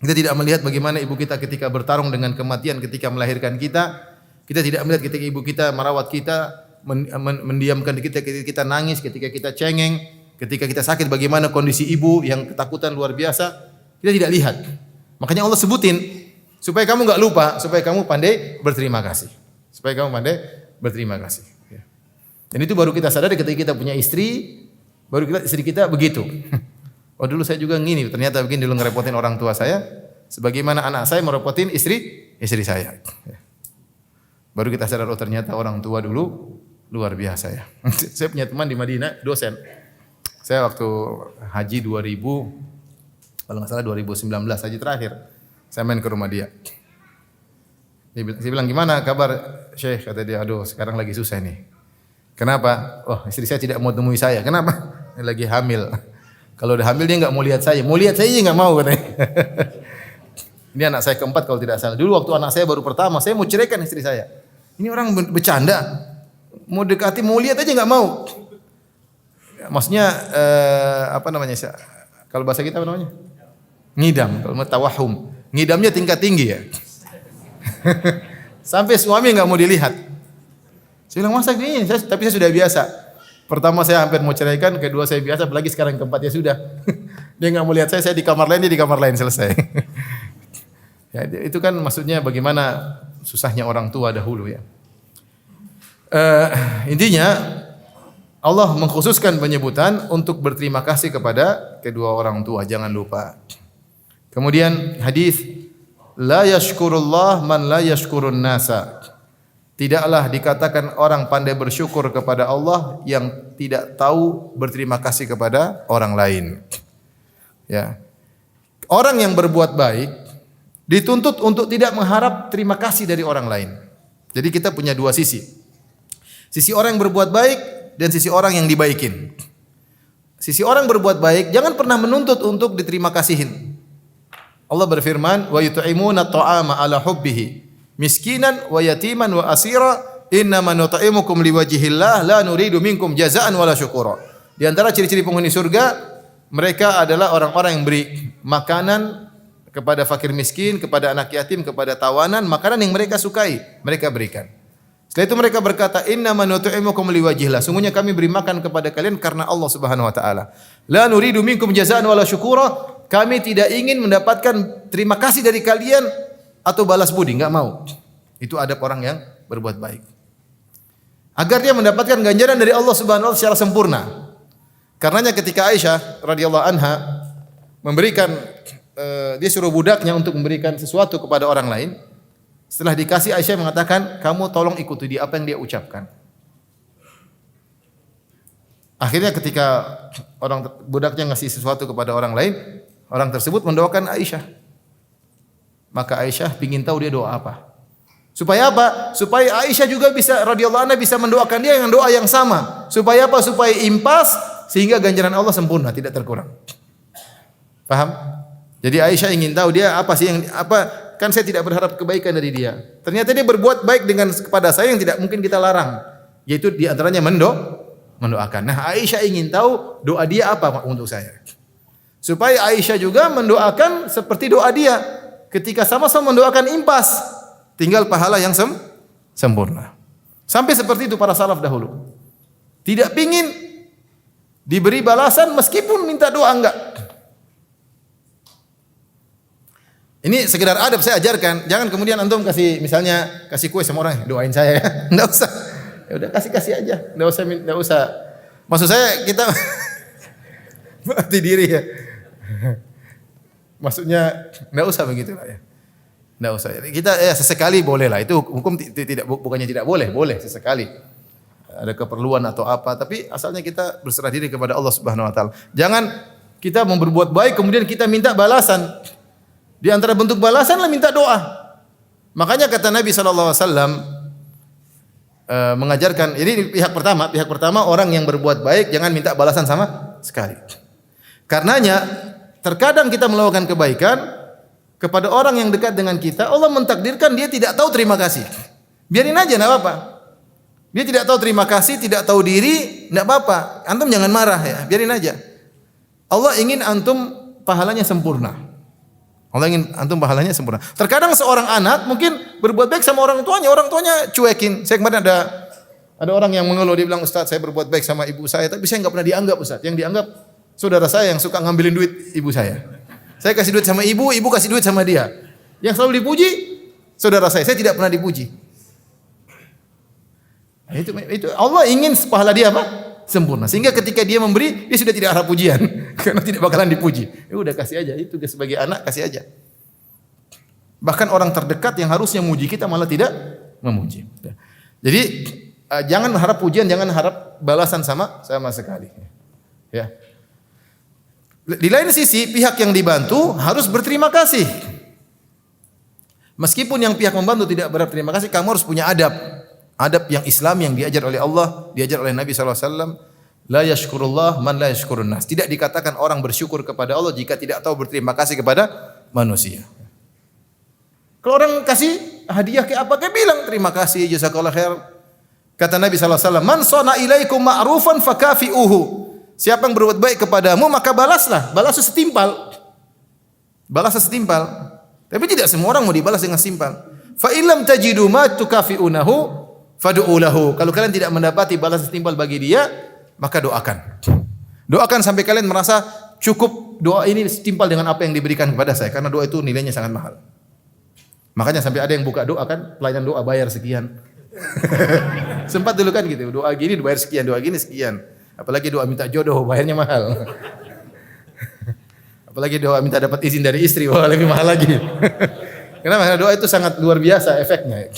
Kita tidak melihat bagaimana ibu kita ketika bertarung dengan kematian ketika melahirkan kita. Kita tidak melihat ketika ibu kita merawat kita, mendiamkan kita ketika kita nangis, ketika kita cengeng, ketika kita sakit, bagaimana kondisi ibu yang ketakutan luar biasa. Kita tidak lihat. Makanya Allah sebutin supaya kamu enggak lupa, supaya kamu pandai berterima kasih. Supaya kamu pandai berterima kasih. Dan itu baru kita sadar ketika kita punya istri, baru istri kita begitu. Oh dulu saya juga ngini, ternyata begini dulu ngerepotin orang tua saya, sebagaimana anak saya merepotin istri saya. Baru kita sadar, oh ternyata orang tua dulu luar biasa ya. Saya punya teman di Madinah, dosen. Saya waktu haji 2000, kalau nggak salah 2019 haji terakhir, saya main ke rumah dia. Dia bilang, gimana kabar Syekh? Kata dia, aduh sekarang lagi susah nih. Kenapa? Oh istri saya tidak mau temui saya. Kenapa? Dia lagi hamil. Kalau udah hamil dia enggak mau lihat saya. Mau lihat saya enggak mau katanya. Ini anak saya keempat kalau tidak salah. Dulu waktu anak saya baru pertama, saya mau ceraikan istri saya. Ini orang bercanda. Mau dekati, mau lihat aja enggak mau. Maksudnya kalau bahasa kita apa namanya? Ngidam, kalau tawahum. Ngidamnya tingkat tinggi ya. Sampai suami enggak mau dilihat. Saya bilang, masa gini? Tapi saya sudah biasa. Pertama saya hampir mau ceraikan, kedua saya biasa, apalagi sekarang keempat ya sudah. Dia enggak mau lihat saya di kamar lain, dia di kamar lain, selesai. Ya, itu kan maksudnya bagaimana susahnya orang tua dahulu ya. Intinya Allah mengkhususkan penyebutan untuk berterima kasih kepada kedua orang tua, jangan lupa. Kemudian hadis la yashkurullah man la yashkurun nasa. Tidaklah dikatakan orang pandai bersyukur kepada Allah yang tidak tahu berterima kasih kepada orang lain. Ya. Orang yang berbuat baik dituntut untuk tidak mengharap terima kasih dari orang lain. Jadi kita punya dua sisi. Sisi orang yang berbuat baik dan sisi orang yang dibaikin. Sisi orang berbuat baik jangan pernah menuntut untuk diterima kasihin. Allah berfirman, "Wa yut'imuna at'ama 'ala hubbihi miskinan wa yatiman wa asira, innama nut'imukum liwajhillah la nuridu minkum jazaa'an wala syukura." Di antara ciri-ciri penghuni surga, mereka adalah orang-orang yang beri makanan kepada fakir miskin, kepada anak yatim, kepada tawanan, makanan yang mereka sukai, mereka berikan. Setelah itu mereka berkata, "Innama nut'imukum liwajhillah." Sungguhnya kami beri makan kepada kalian karena Allah Subhanahu wa taala. La nuridu minkum jazaa'an wala syukura. Kami tidak ingin mendapatkan terima kasih dari kalian atau balas budi, enggak mau. Itu adab orang yang berbuat baik. Agar dia mendapatkan ganjaran dari Allah Subhanahu wa taala secara sempurna. Karenanya ketika Aisyah radhiyallahu anha memberikan dia suruh budaknya untuk memberikan sesuatu kepada orang lain. Setelah dikasih, Aisyah mengatakan, "Kamu tolong ikuti dia apa yang dia ucapkan." Akhirnya ketika budaknya ngasih sesuatu kepada orang lain, orang tersebut mendoakan Aisyah. Maka Aisyah ingin tahu dia doa apa. Supaya apa? Supaya Aisyah juga bisa radhiyallahu anha bisa mendoakan dia dengan doa yang sama. Supaya apa? Supaya impas sehingga ganjaran Allah sempurna, tidak terkurang. Paham? Jadi Aisyah ingin tahu dia apa sih yang kan saya tidak berharap kebaikan dari dia. Ternyata dia berbuat baik kepada saya yang tidak mungkin kita larang, yaitu di antaranya mendoakan. Nah, Aisyah ingin tahu doa dia apa untuk saya. Supaya Aisyah juga mendoakan seperti doa dia. Ketika sama-sama mendoakan impas, tinggal pahala yang sempurna. Sampai seperti itu para salaf dahulu. Tidak pingin diberi balasan meskipun minta doa enggak. Ini sekedar adab saya ajarkan. Jangan kemudian antum kasih kue sama orang, doain saya ya. Enggak usah. Ya udah kasih aja. Enggak usah. Maksud saya kita mati diri ya. Maksudnya enggak usah begitu lah ya. Enggak usah. Kita ya sesekali boleh lah. Itu hukum bukannya tidak boleh, boleh sesekali. Ada keperluan atau apa, tapi asalnya kita berserah diri kepada Allah Subhanahu wa taala. Jangan kita mau berbuat baik kemudian kita minta balasan. Di antara bentuk balasanlah minta doa. Makanya kata Nabi sallallahu alaihi wasallam mengajarkan ini pihak pertama orang yang berbuat baik jangan minta balasan sama sekali. Karenanya terkadang kita melakukan kebaikan kepada orang yang dekat dengan kita, Allah mentakdirkan dia tidak tahu terima kasih. Biarin aja enggak apa-apa. Dia tidak tahu terima kasih, tidak tahu diri, enggak apa-apa. Antum jangan marah ya, biarin aja. Allah ingin antum pahalanya sempurna. Allah ingin antum pahalanya sempurna. Terkadang seorang anak mungkin berbuat baik sama orang tuanya cuekin. Saya kemarin ada orang yang mengeluh, dia bilang, "Ustaz, saya berbuat baik sama ibu saya, tapi saya enggak pernah dianggap, Ustaz. Yang dianggap saudara saya yang suka ngambilin duit ibu saya. Saya kasih duit sama ibu kasih duit sama dia. Yang selalu dipuji saudara saya tidak pernah dipuji." Nah, itu Allah ingin pahala dia apa? Sempurna. Sehingga ketika dia memberi, dia sudah tidak harap pujian karena tidak bakalan dipuji. Ya udah kasih aja, itu sebagai anak kasih aja. Bahkan orang terdekat yang harusnya memuji kita malah tidak memuji. Jadi jangan harap pujian, jangan harap balasan sama sekali. Ya. Di lain sisi, pihak yang dibantu harus berterima kasih. Meskipun yang pihak membantu tidak berterima kasih, kamu harus punya adab. Adab yang Islam yang diajar oleh Allah, diajar oleh Nabi sallallahu alaihi wasallam, la yashkurullah man la yashkurun nas. Tidak dikatakan orang bersyukur kepada Allah jika tidak tahu berterima kasih kepada manusia. Kalau orang kasih hadiah kayak apa, kayak bilang terima kasih, jazakallahu khair. Kata Nabi sallallahu alaihi wasallam, man sana ilaikum ma'rufan fakafi'uhu. Siapa yang berbuat baik kepadamu maka balaslah, balas setimpal. Balas setimpal. Tapi tidak semua orang mau dibalas dengan setimpal. Fa illam tajidu ma tukafi'unahu fad'u lahu. Kalau kalian tidak mendapati balas setimpal bagi dia, maka doakan. Doakan sampai kalian merasa cukup doa ini setimpal dengan apa yang diberikan kepada saya, karena doa itu nilainya sangat mahal. Makanya sampai ada yang buka doa kan, pelayanan doa bayar sekian. Sempat dulu kan gitu, doa gini dibayar sekian, doa gini sekian. Apalagi doa minta jodoh bayarnya mahal. Apalagi doa minta dapat izin dari istri, wah lebih mahal lagi. Karena doa itu sangat luar biasa efeknya.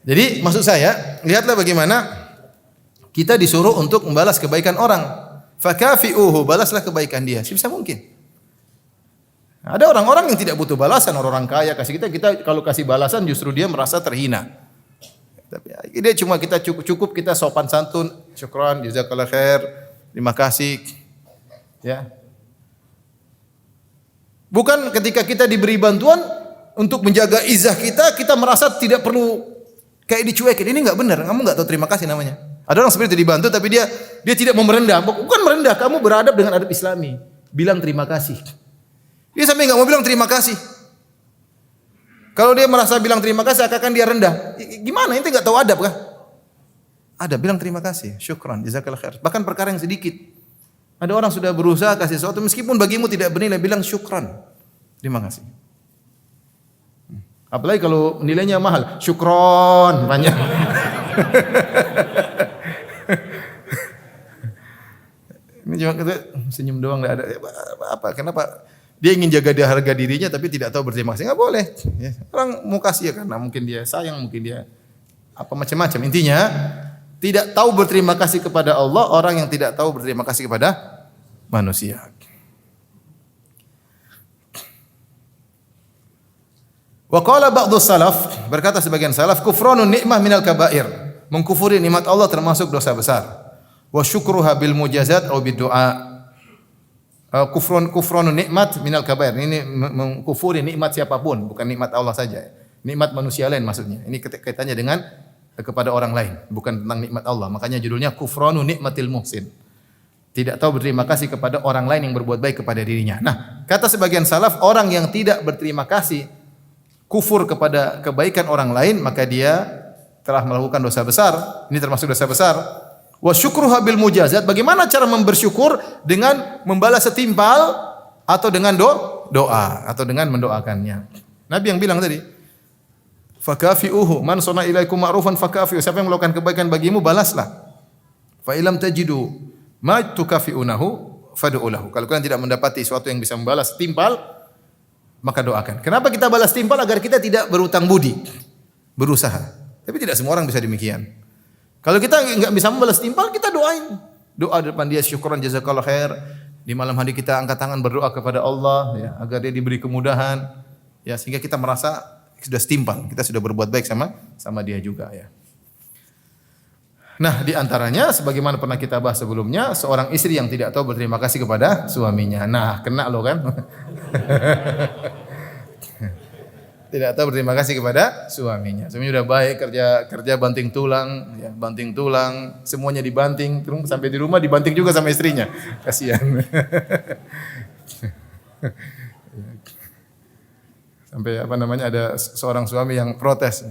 Jadi maksud saya, lihatlah bagaimana kita disuruh untuk membalas kebaikan orang. Fakafi'uhu, balaslah kebaikan dia. Sebisa mungkin. Ada orang-orang yang tidak butuh balasan, orang kaya kasih kita kalau kasih balasan justru dia merasa terhina. Tapi dia cuma kita cukup kita sopan santun, syukran, jazakallahu khair, terima kasih. Ya. Bukan ketika kita diberi bantuan untuk menjaga izah kita, kita merasa tidak perlu kayak dicuekin. Ini enggak benar. Kamu enggak tahu terima kasih namanya. Ada orang seperti itu dibantu tapi dia tidak mau merendah. Bukan merendah, kamu beradab dengan adab Islami. Bilang terima kasih. Dia sampai enggak mau bilang terima kasih. Kalau dia merasa bilang terima kasih akan dia rendah. Gimana? Ente enggak tahu adab kah? Ada bilang terima kasih, syukran, jazakallahu khair. Bahkan perkara yang sedikit. Ada orang sudah berusaha kasih sesuatu meskipun bagimu tidak bernilai, bilang syukran. Terima kasih. Apalagi kalau nilainya mahal, syukron banyak. Ini cuma kita senyum doang, enggak ada apa. Kenapa? Dia ingin jaga harga dirinya tapi tidak tahu berterima kasih. Enggak boleh. Ya. Orang mau kasih ya karena mungkin dia sayang, mungkin dia apa macam-macam. Intinya tidak tahu berterima kasih kepada Allah, orang yang tidak tahu berterima kasih kepada manusia. Wa qala ba'dhu salaf, berkata sebagian salaf, kufranun ni'mah minal kaba'ir. Mengkufuri nikmat Allah termasuk dosa besar. Wa syukruha bil mujazat atau bid du'a. Kufranun nikmat minal kaba'ir. Ini mengkufuri nikmat siapapun, bukan nikmat Allah saja. Nikmat manusia lain maksudnya. Ini kaitannya dengan kepada orang lain, bukan tentang nikmat Allah. Makanya judulnya kufranu nikmatil muhsin. Tidak tahu berterima kasih kepada orang lain yang berbuat baik kepada dirinya. Nah, kata sebagian salaf, orang yang tidak berterima kasih, kufur kepada kebaikan orang lain, maka dia telah melakukan dosa besar. Ini termasuk dosa besar. Wa syukruha bil mujazat. Bagaimana cara bersyukur? Dengan membalas setimpal atau dengan doa atau dengan mendoakannya. Nabi yang bilang tadi, fakafi'uhu man sona ilaikum ma'rufan fakafi'u. Siapa yang melakukan kebaikan bagimu balaslah. Fa ilam tajidu ma tukafi'unahu fad'u lahu. Kalau kalian tidak mendapati sesuatu yang bisa membalas timpal, maka doakan. Kenapa kita balas timpal? Agar kita tidak berutang budi, berusaha. Tapi tidak semua orang bisa demikian. Kalau kita enggak bisa membalas timpal, kita doain. Doa depan dia, syukran jazakallahu khair. Di malam hari kita angkat tangan berdoa kepada Allah ya, agar dia diberi kemudahan ya, sehingga kita merasa sudah setimpal, kita sudah berbuat baik sama dia juga ya. Nah, di antaranya sebagaimana pernah kita bahas sebelumnya, seorang istri yang tidak tahu berterima kasih kepada suaminya. Nah, kena lo kan? Tidak tahu berterima kasih kepada suaminya. Suaminya udah baik, kerja banting tulang, ya, banting tulang, semuanya dibanting, terus sampai di rumah dibanting juga sama istrinya. Kasihan. Sampai apa namanya ada seorang suami yang protes.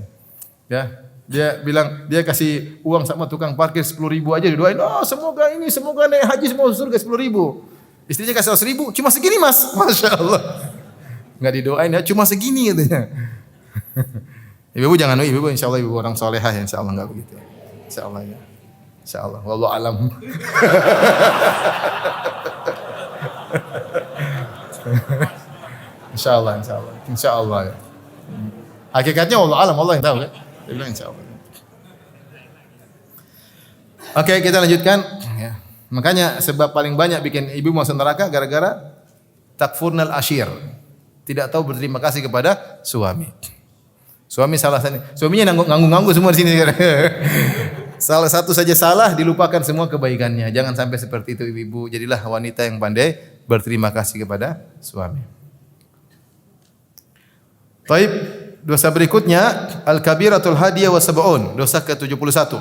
Ya, dia bilang dia kasih uang sama tukang parkir 10.000 aja didoain. Oh, semoga naik haji semua surga 10.000. Istrinya kasih 100.000, cuma segini Mas. Masya Allah. Enggak didoain ya, cuma segini katanya. Ibu jangan, ibu insyaallah ibu orang salehah ya, insyaallah enggak begitu. Insyaallah ya. Insyaallah wallahu alam. Insyaallah ya. Hakikatnya Allah alam, Allah yang tahu ya. Dia bilang insyaallah. Oke, kita lanjutkan ya. Makanya sebab paling banyak bikin ibu masuk neraka gara-gara takfurnal ashir. Tidak tahu berterima kasih kepada suami. Suami salah satu. Suaminya nganggu-nganggu semua di sini. Salah satu saja salah dilupakan semua kebaikannya. Jangan sampai seperti itu ibu-ibu. Jadilah wanita yang pandai berterima kasih kepada suami. Taib, dosa berikutnya al-kabiratul hadiyah wa sab'un, dosa ke-71.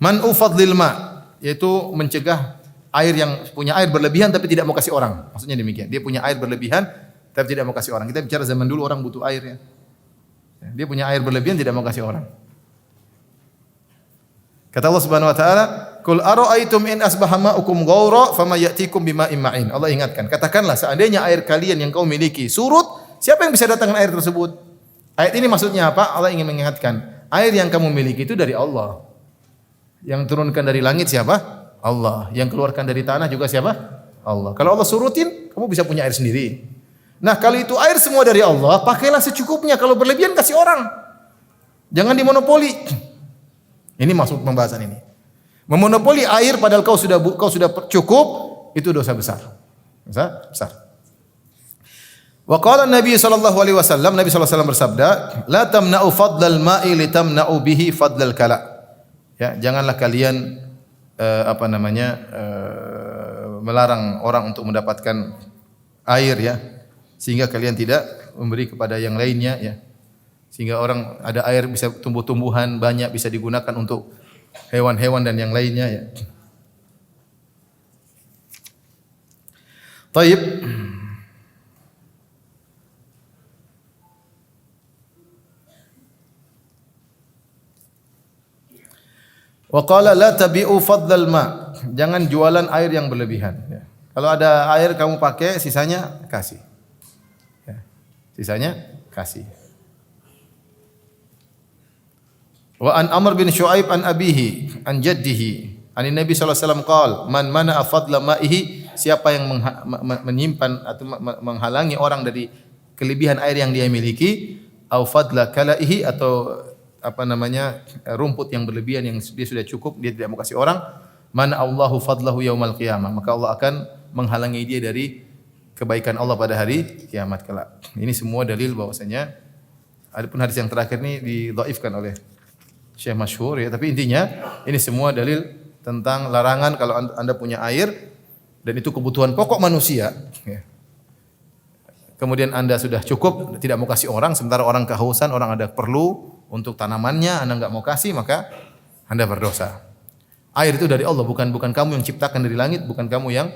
Man'u fadlil ma, yaitu mencegah air yang punya air berlebihan tapi tidak mau kasih orang. Maksudnya demikian. Dia punya air berlebihan tapi tidak mau kasih orang. Kita bicara zaman dulu orang butuh air ya. Dia punya air berlebihan tidak mau kasih orang. Kata Allah Subhanahu wa taala, "Qul ara'aytum in asbaha ma'ukum ghaura fama ya'tikum bima'in ma'in." Allah ingatkan, katakanlah seandainya air kalian yang kau miliki surut, siapa yang bisa datangkan air tersebut? Ayat ini maksudnya apa? Allah ingin mengingatkan, air yang kamu miliki itu dari Allah. Yang turunkan dari langit siapa? Allah. Yang keluarkan dari tanah juga siapa? Allah. Kalau Allah surutin, kamu bisa punya air sendiri. Nah, kalau itu air semua dari Allah, pakailah secukupnya. Kalau berlebihan kasih orang. Jangan dimonopoli. Ini maksud pembahasan ini. Memonopoli air padahal kau sudah cukup, itu dosa besar. Dosa besar. Wa qala Nabi sallallahu alaihi wasallam, Nabi sallallahu alaihi wasallam bersabda, "La tamna'u fadlal ma'i li tamna'u bihi fadlal kala." Ya, janganlah kalian melarang orang untuk mendapatkan air ya, sehingga kalian tidak memberi kepada yang lainnya ya. Sehingga orang ada air bisa tumbuh-tumbuhan banyak bisa digunakan untuk hewan-hewan dan yang lainnya ya. Taib. Wa qala la tabi'u fadlal ma. Jangan jualan air yang berlebihan ya. Kalau ada air kamu pakai, sisanya kasih. Ya. Sisanya kasih. Wa an Amr bin Syuaib an abihi an jaddihi an Nabi sallallahu alaihi wasallam qaal man mana'a fadla ma'ihi, siapa yang menyimpan atau menghalangi orang dari kelebihan air yang dia miliki, au fadla kalaihi, atau apa namanya rumput yang berlebihan yang dia sudah cukup dia tidak mau kasih orang, man Allahu fadlahu yaumal qiyamah, maka Allah akan menghalangi dia dari kebaikan Allah pada hari kiamat kelak. Ini semua dalil bahwasanya, adapun hadis yang terakhir ini didhaifkan oleh Syekh masyhur ya, tapi intinya ini semua dalil tentang larangan kalau Anda punya air dan itu kebutuhan pokok manusia ya. Kemudian Anda sudah cukup tidak mau kasih orang, sementara orang kehausan, orang ada perlu untuk tanamannya, Anda enggak mau kasih, maka Anda berdosa. Air itu dari Allah, bukan kamu yang ciptakan dari langit, bukan kamu yang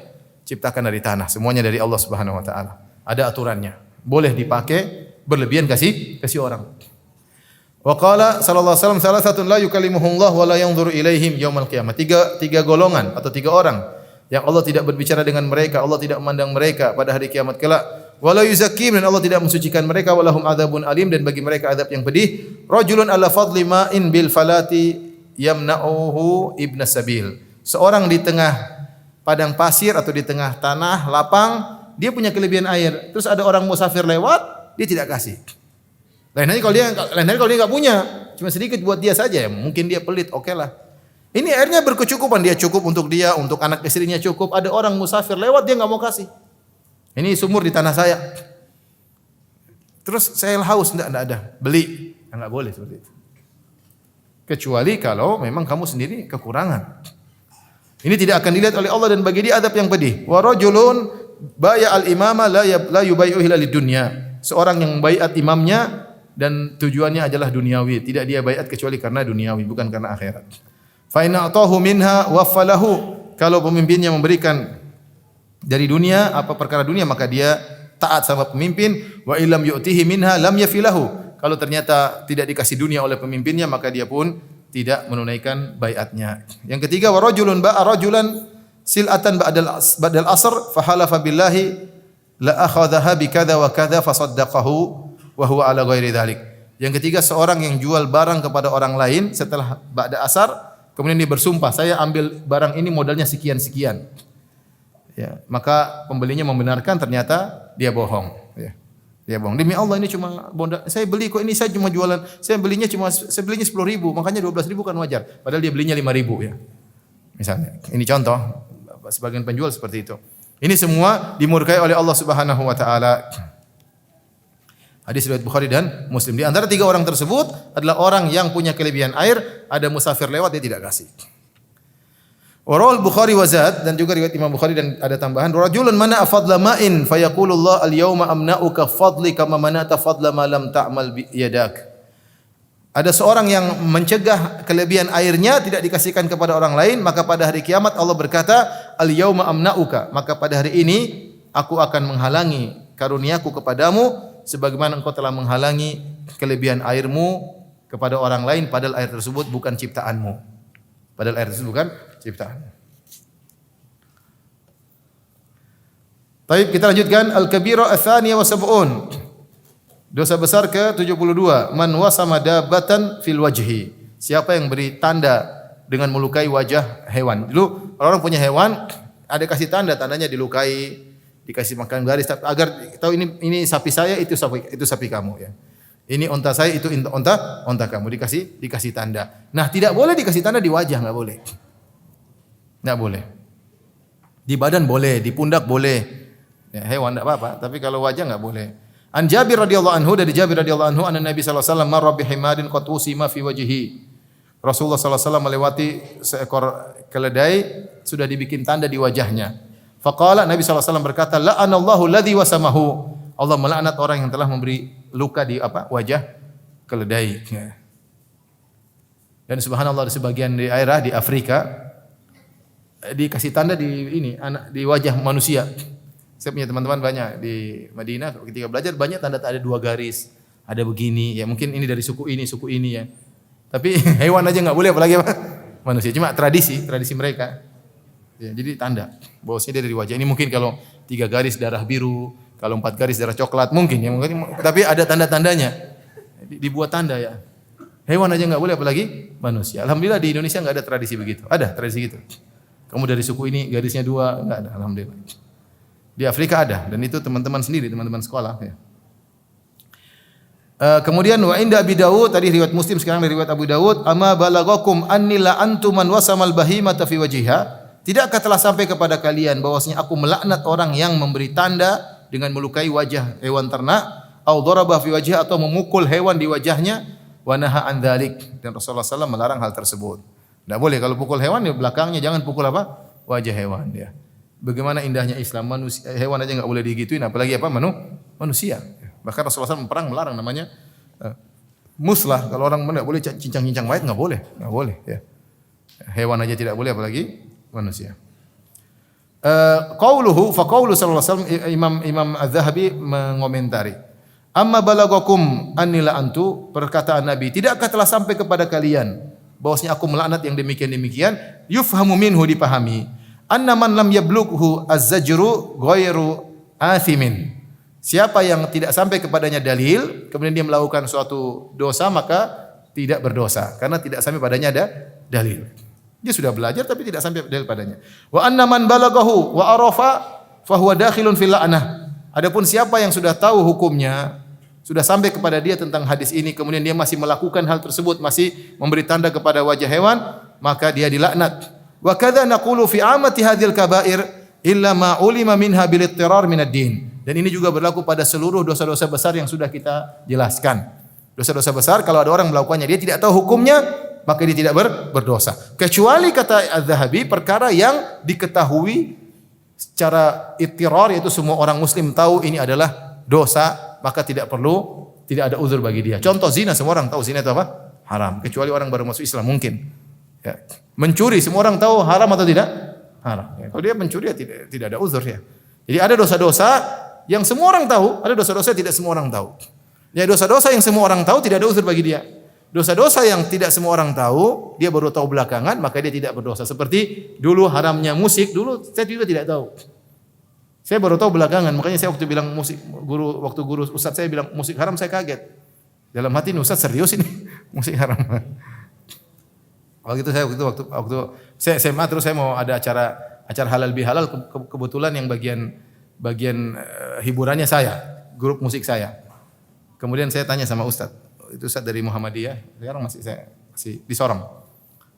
ciptakan dari tanah. Semuanya dari Allah Subhanahu wa taala. Ada aturannya. Boleh dipakai, berlebihan kasih orang. Wa qala sallallahu alaihi wasallam salasatun la yukallimuhullah wa la yanzuru ilaihim yaumal qiyamah. Tiga golongan atau tiga orang yang Allah tidak berbicara dengan mereka, Allah tidak memandang mereka pada hari kiamat kelak. Wala yuzakkim, dan Allah tidak mensucikan mereka, walahum adzabun alim, dan bagi mereka azab yang pedih. Rajulun ala fadli ma'in bil falati yamna'uhu ibnas sabil. Seorang di tengah padang pasir atau di tengah tanah lapang, dia punya kelebihan air. Terus ada orang musafir lewat, dia tidak kasih. Lain hari kalau dia enggak punya, cuma sedikit buat dia saja ya, mungkin dia pelit, okelah. Ini airnya berkecukupan, dia cukup untuk dia, untuk anak istrinya cukup. Ada orang musafir lewat, dia enggak mau kasih. Ini sumur di tanah saya. Terus saya haus, enggak ada. Beli. Enggak boleh seperti itu. Kecuali kalau memang kamu sendiri kekurangan. Ini tidak akan dilihat oleh Allah dan bagi dia adab yang pedih. Wa rajulun baya al-imama la yubayyi'u illa lidunya. Seorang yang baiat imamnya dan tujuannya adalah duniawi, tidak dia baiat kecuali karena duniawi, bukan karena akhirat. Fa in a'tahu minha waffalahu. Kalau pemimpinnya memberikan dari dunia, apa perkara dunia, maka dia taat sama pemimpin. Wa illam yu'tihi minha lam yafilahu. Kalau ternyata tidak dikasih dunia oleh pemimpinnya, maka dia pun tidak menunaikan baiatnya. Yang ketiga, wa rajulun ba'a rajulan sil'atan ba'dal asr fa halafa billahi la akhadhaha bi kadza wa kadza fa saddaqahu wa huwa ala ghairi dzalik. Yang ketiga, seorang yang jual barang kepada orang lain setelah ba'da asar, kemudian dia bersumpah, saya ambil barang ini modalnya sekian-sekian. Ya, maka pembelinya membenarkan, ternyata dia bohong. Ya, dia bohong. Demi Allah ini cuma modal. Saya beli kok, ini saya cuma jualan. Saya belinya 10.000, makanya 12.000 kan wajar. Padahal dia belinya 5.000 ya. Misalnya, ini contoh. Sebagian penjual seperti itu. Ini semua dimurkai oleh Allah Subhanahu wa taala. Hadis riwayat Bukhari dan Muslim. Di antara tiga orang tersebut adalah orang yang punya kelebihan air, ada musafir lewat dia tidak kasih. Warawal Bukhari wa Zad, dan juga riwayat Imam Bukhari dan ada tambahan, rajulun mana fadla ma'in fayaqulullah al-yauma amna'uka fadli kama mana'ta fadla ma lam ta'mal bi yadak. Ada seorang yang mencegah kelebihan airnya tidak dikasihkan kepada orang lain, maka pada hari kiamat Allah berkata, al-yauma amna'uka, maka pada hari ini aku akan menghalangi karuniaku kepadamu sebagaimana engkau telah menghalangi kelebihan airmu kepada orang lain, padahal air tersebut bukan ciptaanmu. Padahal air tersebut bukan ciptaan. Baik, kita lanjutkan al-kabira ats-tsaniyah wa sab'un. Dosa besar ke-72, man wasama dabbatan fil wajhi. Siapa yang beri tanda dengan melukai wajah hewan. Dulu orang punya hewan, ada kasih tanda, tandanya dilukai, dikasih makan garis agar tahu ini sapi saya, itu sapi kamu ya. Ini onta saya, itu onta kamu, dikasih tanda. Nah, tidak boleh dikasih tanda di wajah, enggak boleh. Enggak boleh. Di badan boleh, di pundak boleh. Ya, hewan enggak apa-apa, tapi kalau wajah enggak boleh. An Jabir radhiyallahu anhu, dari Jabir radhiyallahu anhu, anna Nabi sallallahu alaihi wasallam marra bi himarin qad usima fi wajhihi. Rasulullah sallallahu alaihi wasallam melewati seekor keledai sudah dibikin tanda di wajahnya. Faqala, Nabi sallallahu alaihi wasallam berkata, la'anallahu alladhi wasamahu. Allah melaknat orang yang telah memberi luka di wajah keledai. Ya. Dan subhanallah di sebagian daerah di Afrika dikasih tanda di wajah manusia. Saya punya teman-teman banyak di Madinah ketika belajar banyak tanda ada 2 garis, ada begini ya mungkin ini dari suku ini ya. Tapi hewan aja nggak boleh apalagi manusia. Cuma tradisi mereka. Ya, jadi tanda bahwasanya dia dari wajah ini mungkin kalau 3 garis darah biru, kalau 4 garis darah coklat mungkin ya tapi ada tanda-tandanya. Dibuat tanda ya. Hewan aja nggak boleh apalagi manusia. Alhamdulillah di Indonesia nggak ada tradisi begitu. Ada tradisi gitu. Kamu dari suku ini garisnya 2 nggak ada. Alhamdulillah. Di Afrika ada dan itu teman-teman sendiri, teman-teman sekolah ya. Kemudian wa inda Abi Dawud tadi riwayat Muslim sekarang dari riwayat Abu Dawud amma balagakum anni la antuman wasamal bahimata fi wajhiha tidakkah telah sampai kepada kalian bahwasanya aku melaknat orang yang memberi tanda dengan melukai wajah hewan ternak au daraba fi wajhiha atau memukul hewan di wajahnya wa naha an dzalik dan Rasulullah SAW melarang hal tersebut. Tidak boleh kalau pukul hewan di belakangnya jangan pukul wajah hewan ya. Bagaimana indahnya Islam manusia hewan aja enggak boleh digituin apalagi manusia. Bahkan Rasulullah SAW perang melarang namanya muslah. Kalau orang tidak boleh cincang-cincang mayat enggak boleh ya. Hewan aja tidak boleh apalagi manusia. Qauluhu fa qaulu sallallahu alaihi wasallam Imam Az-Zahabi mengomentari. Amma balagakum anni la antu perkataan Nabi tidakkah telah sampai kepada kalian bahwasanya aku melaknat yang demikian yufhamu minhu dipahami anna man lam yablughu az-zajru ghairu athimin. Siapa yang tidak sampai kepadanya dalil, kemudian dia melakukan suatu dosa maka tidak berdosa karena tidak sampai padanya ada dalil. Dia sudah belajar tapi tidak sampai dalil padanya. Wa anna man balagahu wa arafa fa huwa dakhilun fil la'nah. Adapun siapa yang sudah tahu hukumnya, sudah sampai kepada dia tentang hadis ini kemudian dia masih melakukan hal tersebut, masih memberi tanda kepada wajah hewan, maka dia dilaknat. Wa kadza naqulu fi amati hadhil kaba'ir illa ma ulima minha bil ittirar min ad-din. Dan ini juga berlaku pada seluruh dosa-dosa besar yang sudah kita jelaskan. Dosa-dosa besar kalau ada orang melakukannya dia tidak tahu hukumnya, maka dia tidak berdosa. Kecuali kata Az-Zahabi perkara yang diketahui secara ittirar yaitu semua orang muslim tahu ini adalah dosa, maka tidak ada uzur bagi dia. Contoh zina, semua orang tahu zina itu apa? Haram. Kecuali orang baru masuk Islam mungkin. Ya. Mencuri semua orang tahu haram atau tidak? Haram. Ya. Kalau dia mencuri ya tidak ada uzur ya. Jadi ada dosa-dosa yang semua orang tahu, ada dosa-dosa yang tidak semua orang tahu. Ya dosa-dosa yang semua orang tahu tidak ada uzur bagi dia. Dosa-dosa yang tidak semua orang tahu, dia baru tahu belakangan, maka dia tidak berdosa. Seperti dulu haramnya musik, dulu saya juga tidak tahu. Saya baru tahu belakangan, makanya saya waktu bilang waktu guru Ustaz saya bilang musik haram saya kaget. Dalam hati ini Ustaz serius ini musik haram. Waktu itu saya waktu saya SMA terus saya mau ada acara halal bihalal kebetulan yang bagian hiburannya saya, grup musik saya. Kemudian saya tanya sama Ustaz, itu Ustaz dari Muhammadiyah, sekarang masih di Sorong.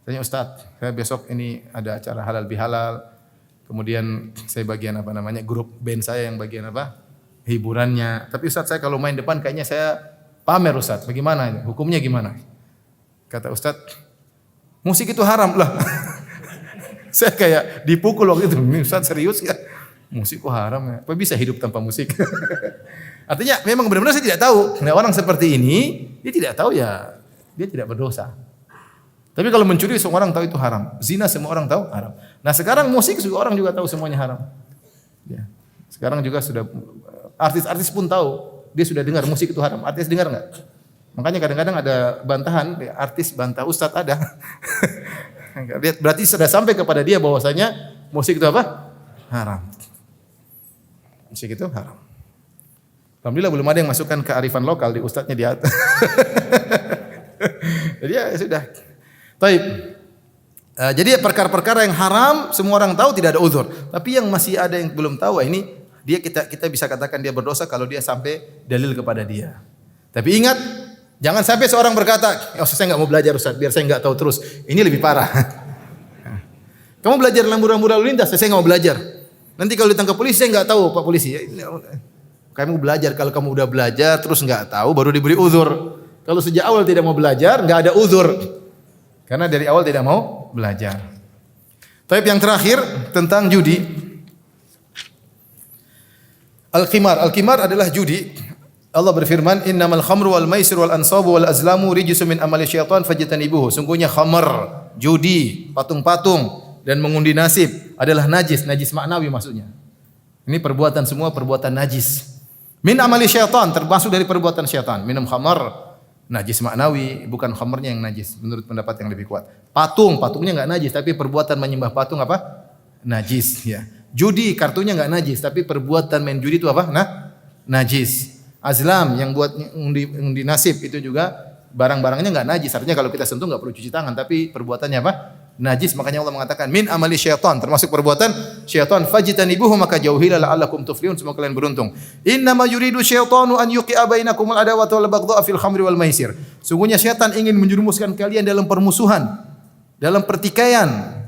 Tanya Ustaz, saya besok ini ada acara halal bihalal. Kemudian saya bagian grup band saya yang bagian hiburannya. Tapi Ustaz saya kalau main depan kayaknya saya pamer Ustaz. Bagaimana? Hukumnya gimana? Kata Ustaz, musik itu haram lah. Saya kayak dipukul waktu itu. Ustaz serius ya? Musik kok haram ya? Apa bisa hidup tanpa musik? Artinya memang benar-benar saya tidak tahu. Nah, orang seperti ini dia tidak tahu ya dia tidak berdosa. Tapi kalau mencuri semua orang tahu itu haram. Zina semua orang tahu haram. Nah sekarang musik juga orang juga tahu semuanya haram. Ya. Sekarang juga sudah artis-artis pun tahu dia sudah dengar musik itu haram. Artis dengar nggak? Makanya kadang-kadang ada bantahan, artis bantah Ustadz ada. Berarti sudah sampai kepada dia bahwasanya musik itu apa? Haram. Musik itu haram. Alhamdulillah belum ada yang masukkan kearifan lokal di ustadznya di atas. Jadi ya sudah. Taib. Jadi perkara-perkara yang haram semua orang tahu tidak ada uzur. Tapi yang masih ada yang belum tahu ini kita bisa katakan dia berdosa kalau dia sampai dalil kepada dia. Tapi ingat jangan sampai seorang berkata, saya nggak mau belajar Ustaz, biar saya nggak tahu terus. Ini lebih parah. Kamu belajar lampu-lampu lalu lintas, saya nggak mau belajar. Nanti kalau ditangkap polisi saya nggak tahu Pak polisi. Kamu belajar, kalau kamu udah belajar terus nggak tahu baru diberi uzur. Kalau sejak awal tidak mau belajar nggak ada uzur. Karena dari awal tidak mau belajar. Tapi yang terakhir tentang judi. Al-qimar adalah judi. Allah berfirman, "Innamal khamru wal maisir wal ansabu wal azlamu rijsun min amali syaitan fajtanibuhu." Sungguhnya khamar, judi, patung-patung dan mengundi nasib adalah najis maknawi maksudnya. Ini perbuatan semua perbuatan najis. Min amali syaitan, termasuk dari perbuatan syaitan. Minum khamar najis maknawi, bukan khamarnya yang najis menurut pendapat yang lebih kuat. Patungnya enggak najis, tapi perbuatan menyembah patung apa? Najis, ya. Judi kartunya enggak najis, tapi perbuatan main judi itu apa? Najis. Azlam yang buat undi nasib itu juga barang-barangnya enggak najis. Artinya kalau kita sentuh enggak perlu cuci tangan, tapi perbuatannya apa? Najis. Makanya Allah mengatakan min amali syaitan, termasuk perbuatan syaitan. Fajtanibuhu, maka jauhilah la'allakum tuflihun, semoga kalian beruntung. Innama yuridu syaitanu an yuqi'a bainakumul adawata wal baghdha'a fil khamri wal maisir. Sungguhnya syaitan ingin menjerumuskan kalian dalam permusuhan, dalam pertikaian,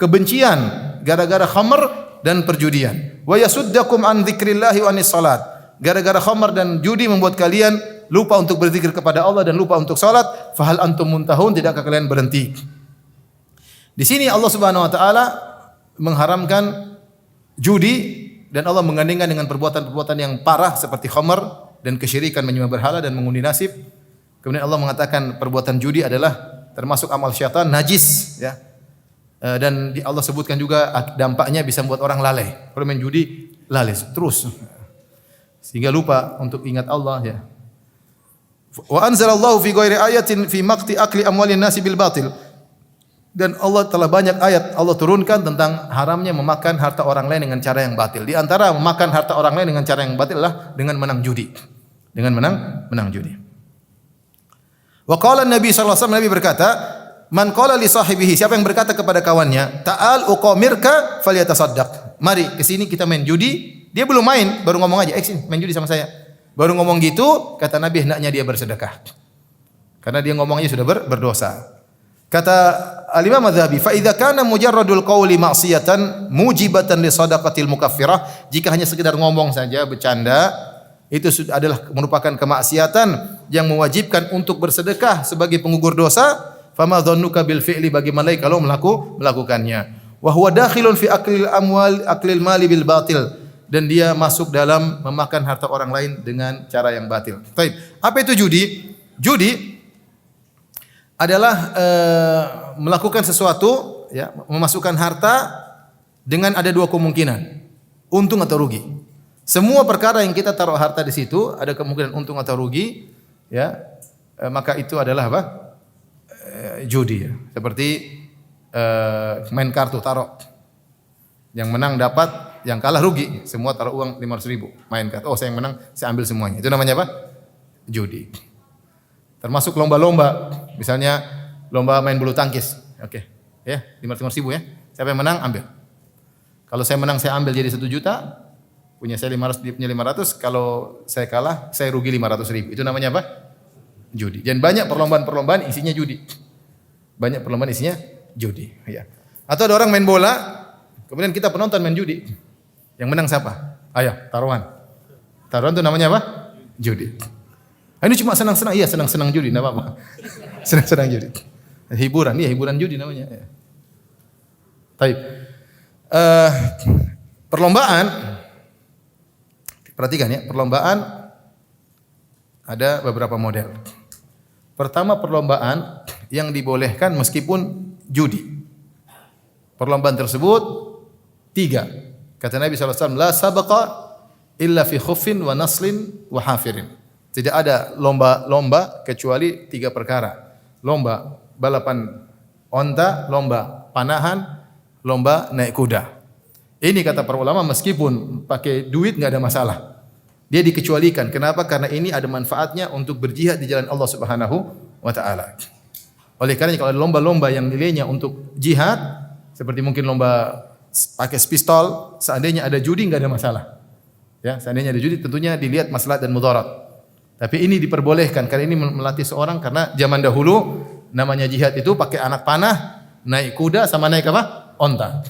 kebencian gara-gara khamr dan perjudian. Wa yasuddakum an dzikrillahi wa anis salat. Gara-gara khamr dan judi membuat kalian lupa untuk berzikir kepada Allah dan lupa untuk salat. Fahal antum muntahun, tidakkah kalian berhenti? Di sini Allah Subhanahu wa taala mengharamkan judi dan Allah menggandengkan dengan perbuatan-perbuatan yang parah seperti khamr dan kesyirikan menyembah berhala dan mengundi nasib. Kemudian Allah mengatakan perbuatan judi adalah termasuk amal syaitan, najis, ya. Dan Allah sebutkan juga dampaknya bisa membuat orang lalai. Kalau main judi lalai terus sehingga lupa untuk ingat Allah, ya. Wa anzalallahu fi ghairi ayatin fi maqti akli amwalin nasi bil batil. Dan Allah telah banyak ayat Allah turunkan tentang haramnya memakan harta orang lain dengan cara yang batil. Di antara memakan harta orang lain dengan cara yang batil adalah dengan menang judi. Dengan menang judi. Wa qala Nabi sallallahu alaihi wasallam, Nabi berkata, "Man qala li sahibihi," siapa yang berkata kepada kawannya, "Ta'al uqamirka falyatasaddaq." Mari ke sini kita main judi. Dia belum main, baru ngomong aja, "Sini main judi sama saya." Baru ngomong gitu, kata Nabi hendaknya dia bersedekah. Karena dia ngomongnya sudah berdosa. Kata Al-Imam Adz-Dzahabi, "Fa idza kana mujarradul qawli ma'siyatan mujibatan li shadaqatil mukaffirah," jika hanya sekedar ngomong saja bercanda, itu adalah merupakan kemaksiatan yang mewajibkan untuk bersedekah sebagai pengugur dosa, fama dhannuka bil fi'li, bagaimana kalau melakukannya. Wa huwa dakhilun fi aklil mali bil batil, dan dia masuk dalam memakan harta orang lain dengan cara yang batil. Baik, apa itu judi? Judi adalah melakukan sesuatu, ya, memasukkan harta dengan ada dua kemungkinan, untung atau rugi. Semua perkara yang kita taruh harta di situ ada kemungkinan untung atau rugi, ya, maka itu adalah apa? Judi, ya. Seperti main kartu taruh, yang menang dapat, yang kalah rugi, semua taruh uang 500.000, main kartu, oh saya yang menang, saya ambil semuanya. Itu namanya apa? Judi. Termasuk lomba-lomba, misalnya lomba main bulu tangkis, oke, ya 500.000 ya, siapa yang menang ambil. Kalau saya menang saya ambil jadi 1 juta, punya saya 500, dia punya 500, kalau saya kalah saya rugi 500.000. Itu namanya apa? Judi. Dan banyak perlombaan-perlombaan isinya judi, banyak perlombaan isinya judi, ya. Atau ada orang main bola, kemudian kita penonton main judi, yang menang siapa? Ayo taruhan itu namanya apa? Judi. Ini cuma senang-senang, iya senang-senang judi, enggak apa-apa. Senang-senang judi. Hiburan, iya hiburan judi namanya. Baik. Perlombaan, perhatikan ya, perlombaan ada beberapa model. Pertama, perlombaan yang dibolehkan meskipun judi. Perlombaan tersebut 3. Kata Nabi SAW, "La sabaqa illa fi khuffin wa naslin wa hafirin." Tidak ada lomba-lomba kecuali 3 perkara. Lomba balapan onta, lomba panahan, lomba naik kuda. Ini kata para ulama meskipun pakai duit enggak ada masalah. Dia dikecualikan. Kenapa? Karena ini ada manfaatnya untuk berjihad di jalan Allah Subhanahu wa taala. Oleh karena kalau ada lomba-lomba yang nilainya untuk jihad, seperti mungkin lomba pakai pistol, seandainya ada judi enggak ada masalah. Ya, seandainya ada judi tentunya dilihat maslahat dan mudarat. Tapi ini diperbolehkan karena ini melatih seorang, karena zaman dahulu namanya jihad itu pakai anak panah, naik kuda sama naik apa? Onta.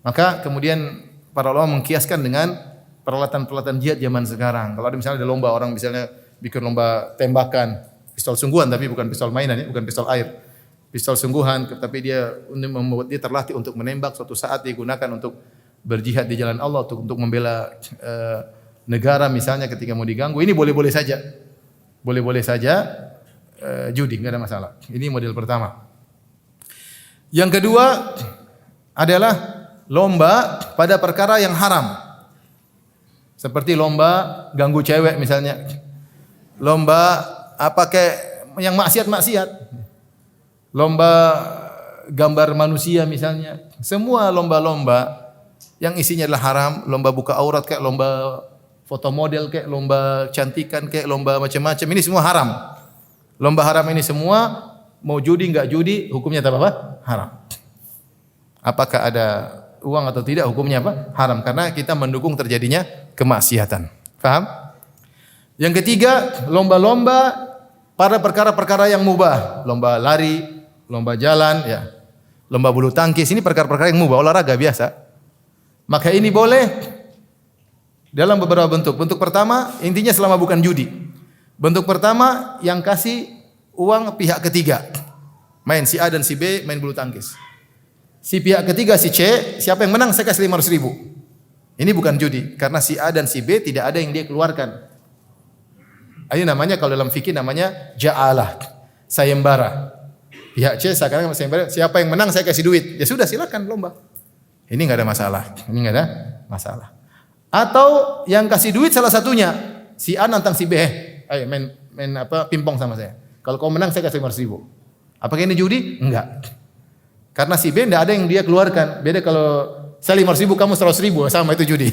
Maka kemudian para ulama mengkiaskan dengan peralatan-peralatan jihad zaman sekarang. Kalau ada misalnya ada lomba, orang misalnya bikin lomba tembakan, pistol sungguhan tapi bukan pistol mainan ya, bukan pistol air. Pistol sungguhan tapi dia membuat dia terlatih untuk menembak, suatu saat digunakan untuk berjihad di jalan Allah untuk membela negara misalnya ketika mau diganggu, ini boleh-boleh saja. Boleh-boleh saja judi, enggak ada masalah. Ini model pertama. Yang kedua adalah lomba pada perkara yang haram. Seperti lomba ganggu cewek misalnya. Lomba apa kayak yang maksiat-maksiat. Lomba gambar manusia misalnya. Semua lomba-lomba yang isinya adalah haram, lomba buka aurat kayak lomba foto model kayak lomba cantikan kayak lomba macam-macam, ini semua haram. Lomba haram ini semua mau judi enggak judi hukumnya apa? Haram. Apakah ada uang atau tidak hukumnya apa? Haram karena kita mendukung terjadinya kemaksiatan. Paham? Yang ketiga, lomba-lomba pada perkara-perkara yang mubah, lomba lari, lomba jalan ya. Lomba bulu tangkis ini perkara-perkara yang mubah, olahraga biasa. Maka ini boleh dalam beberapa bentuk. Bentuk pertama, intinya selama bukan judi. Bentuk pertama yang kasih uang pihak ketiga. Main si A dan si B main bulu tangkis. Si pihak ketiga si C, siapa yang menang saya kasih 500 ribu. Ini bukan judi karena si A dan si B tidak ada yang dia keluarkan. Ini namanya kalau dalam fikih namanya ja'alah, sayembara. Pihak C seakan-akan sayembara, siapa yang menang saya kasih duit. Ya sudah silakan lomba. Ini enggak ada masalah. Ini enggak ada masalah. Atau yang kasih duit salah satunya, si A nantang si B, ayo main apa pingpong sama saya. Kalau kau menang saya kasih 500 ribu. Apakah ini judi? Enggak. Karena si B enggak ada yang dia keluarkan. Beda kalau saya 500 ribu, kamu 100 ribu, sama itu judi.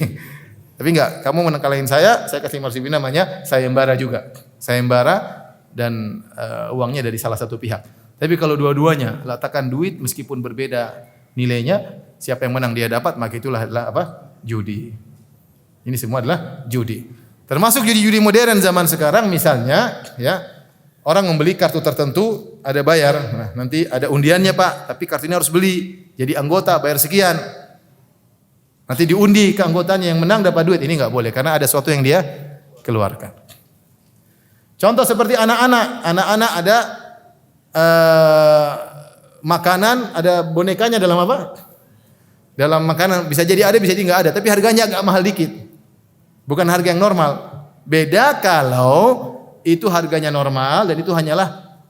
Tapi enggak, kamu kalahin saya kasih 500 ribu, namanya sayembara juga. Sayembara dan uangnya dari salah satu pihak. Tapi kalau dua-duanya letakkan duit meskipun berbeda nilainya, siapa yang menang dia dapat, maka itulah adalah apa? Judi. Ini semua adalah judi. Termasuk judi-judi modern zaman sekarang misalnya ya, orang membeli kartu tertentu ada bayar. Nah, nanti ada undiannya, Pak, tapi kartunya harus beli. Jadi anggota bayar sekian. Nanti diundi ke anggotanya yang menang dapat duit. Ini enggak boleh karena ada sesuatu yang dia keluarkan. Contoh seperti anak-anak. Anak-anak ada makanan, ada bonekanya dalam apa? Dalam makanan bisa jadi ada, bisa jadi enggak ada, tapi harganya agak mahal dikit. Bukan harga yang normal. Beda kalau itu harganya normal dan itu hanyalah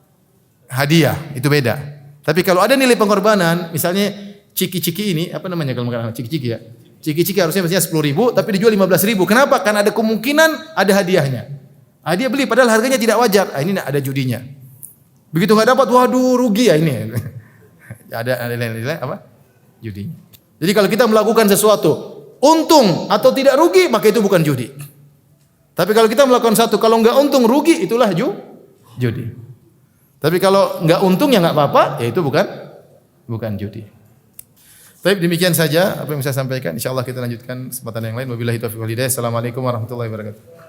hadiah, itu beda. Tapi kalau ada nilai pengorbanan, misalnya ciki-ciki ini, apa namanya kalau makanan ciki-ciki ya? Ciki-ciki harusnya mestinya 10 ribu, tapi dijual 15 ribu. Kenapa? Karena ada kemungkinan ada hadiahnya. Dia beli padahal harganya tidak wajar. Ini ada judinya. Begitu nggak dapat, waduh rugi ya ini. Ada nilai apa? Judinya. Jadi kalau kita melakukan sesuatu untung atau tidak rugi, maka itu bukan judi. Tapi kalau kita melakukan satu, kalau enggak untung rugi, itulah judi. Tapi kalau enggak untung ya enggak apa-apa, ya itu bukan judi. Baik, demikian saja apa yang bisa saya sampaikan. Insyaallah kita lanjutkan kesempatan yang lain. Wabillahi taufiq wal hidayah. Assalamualaikum warahmatullahi wabarakatuh.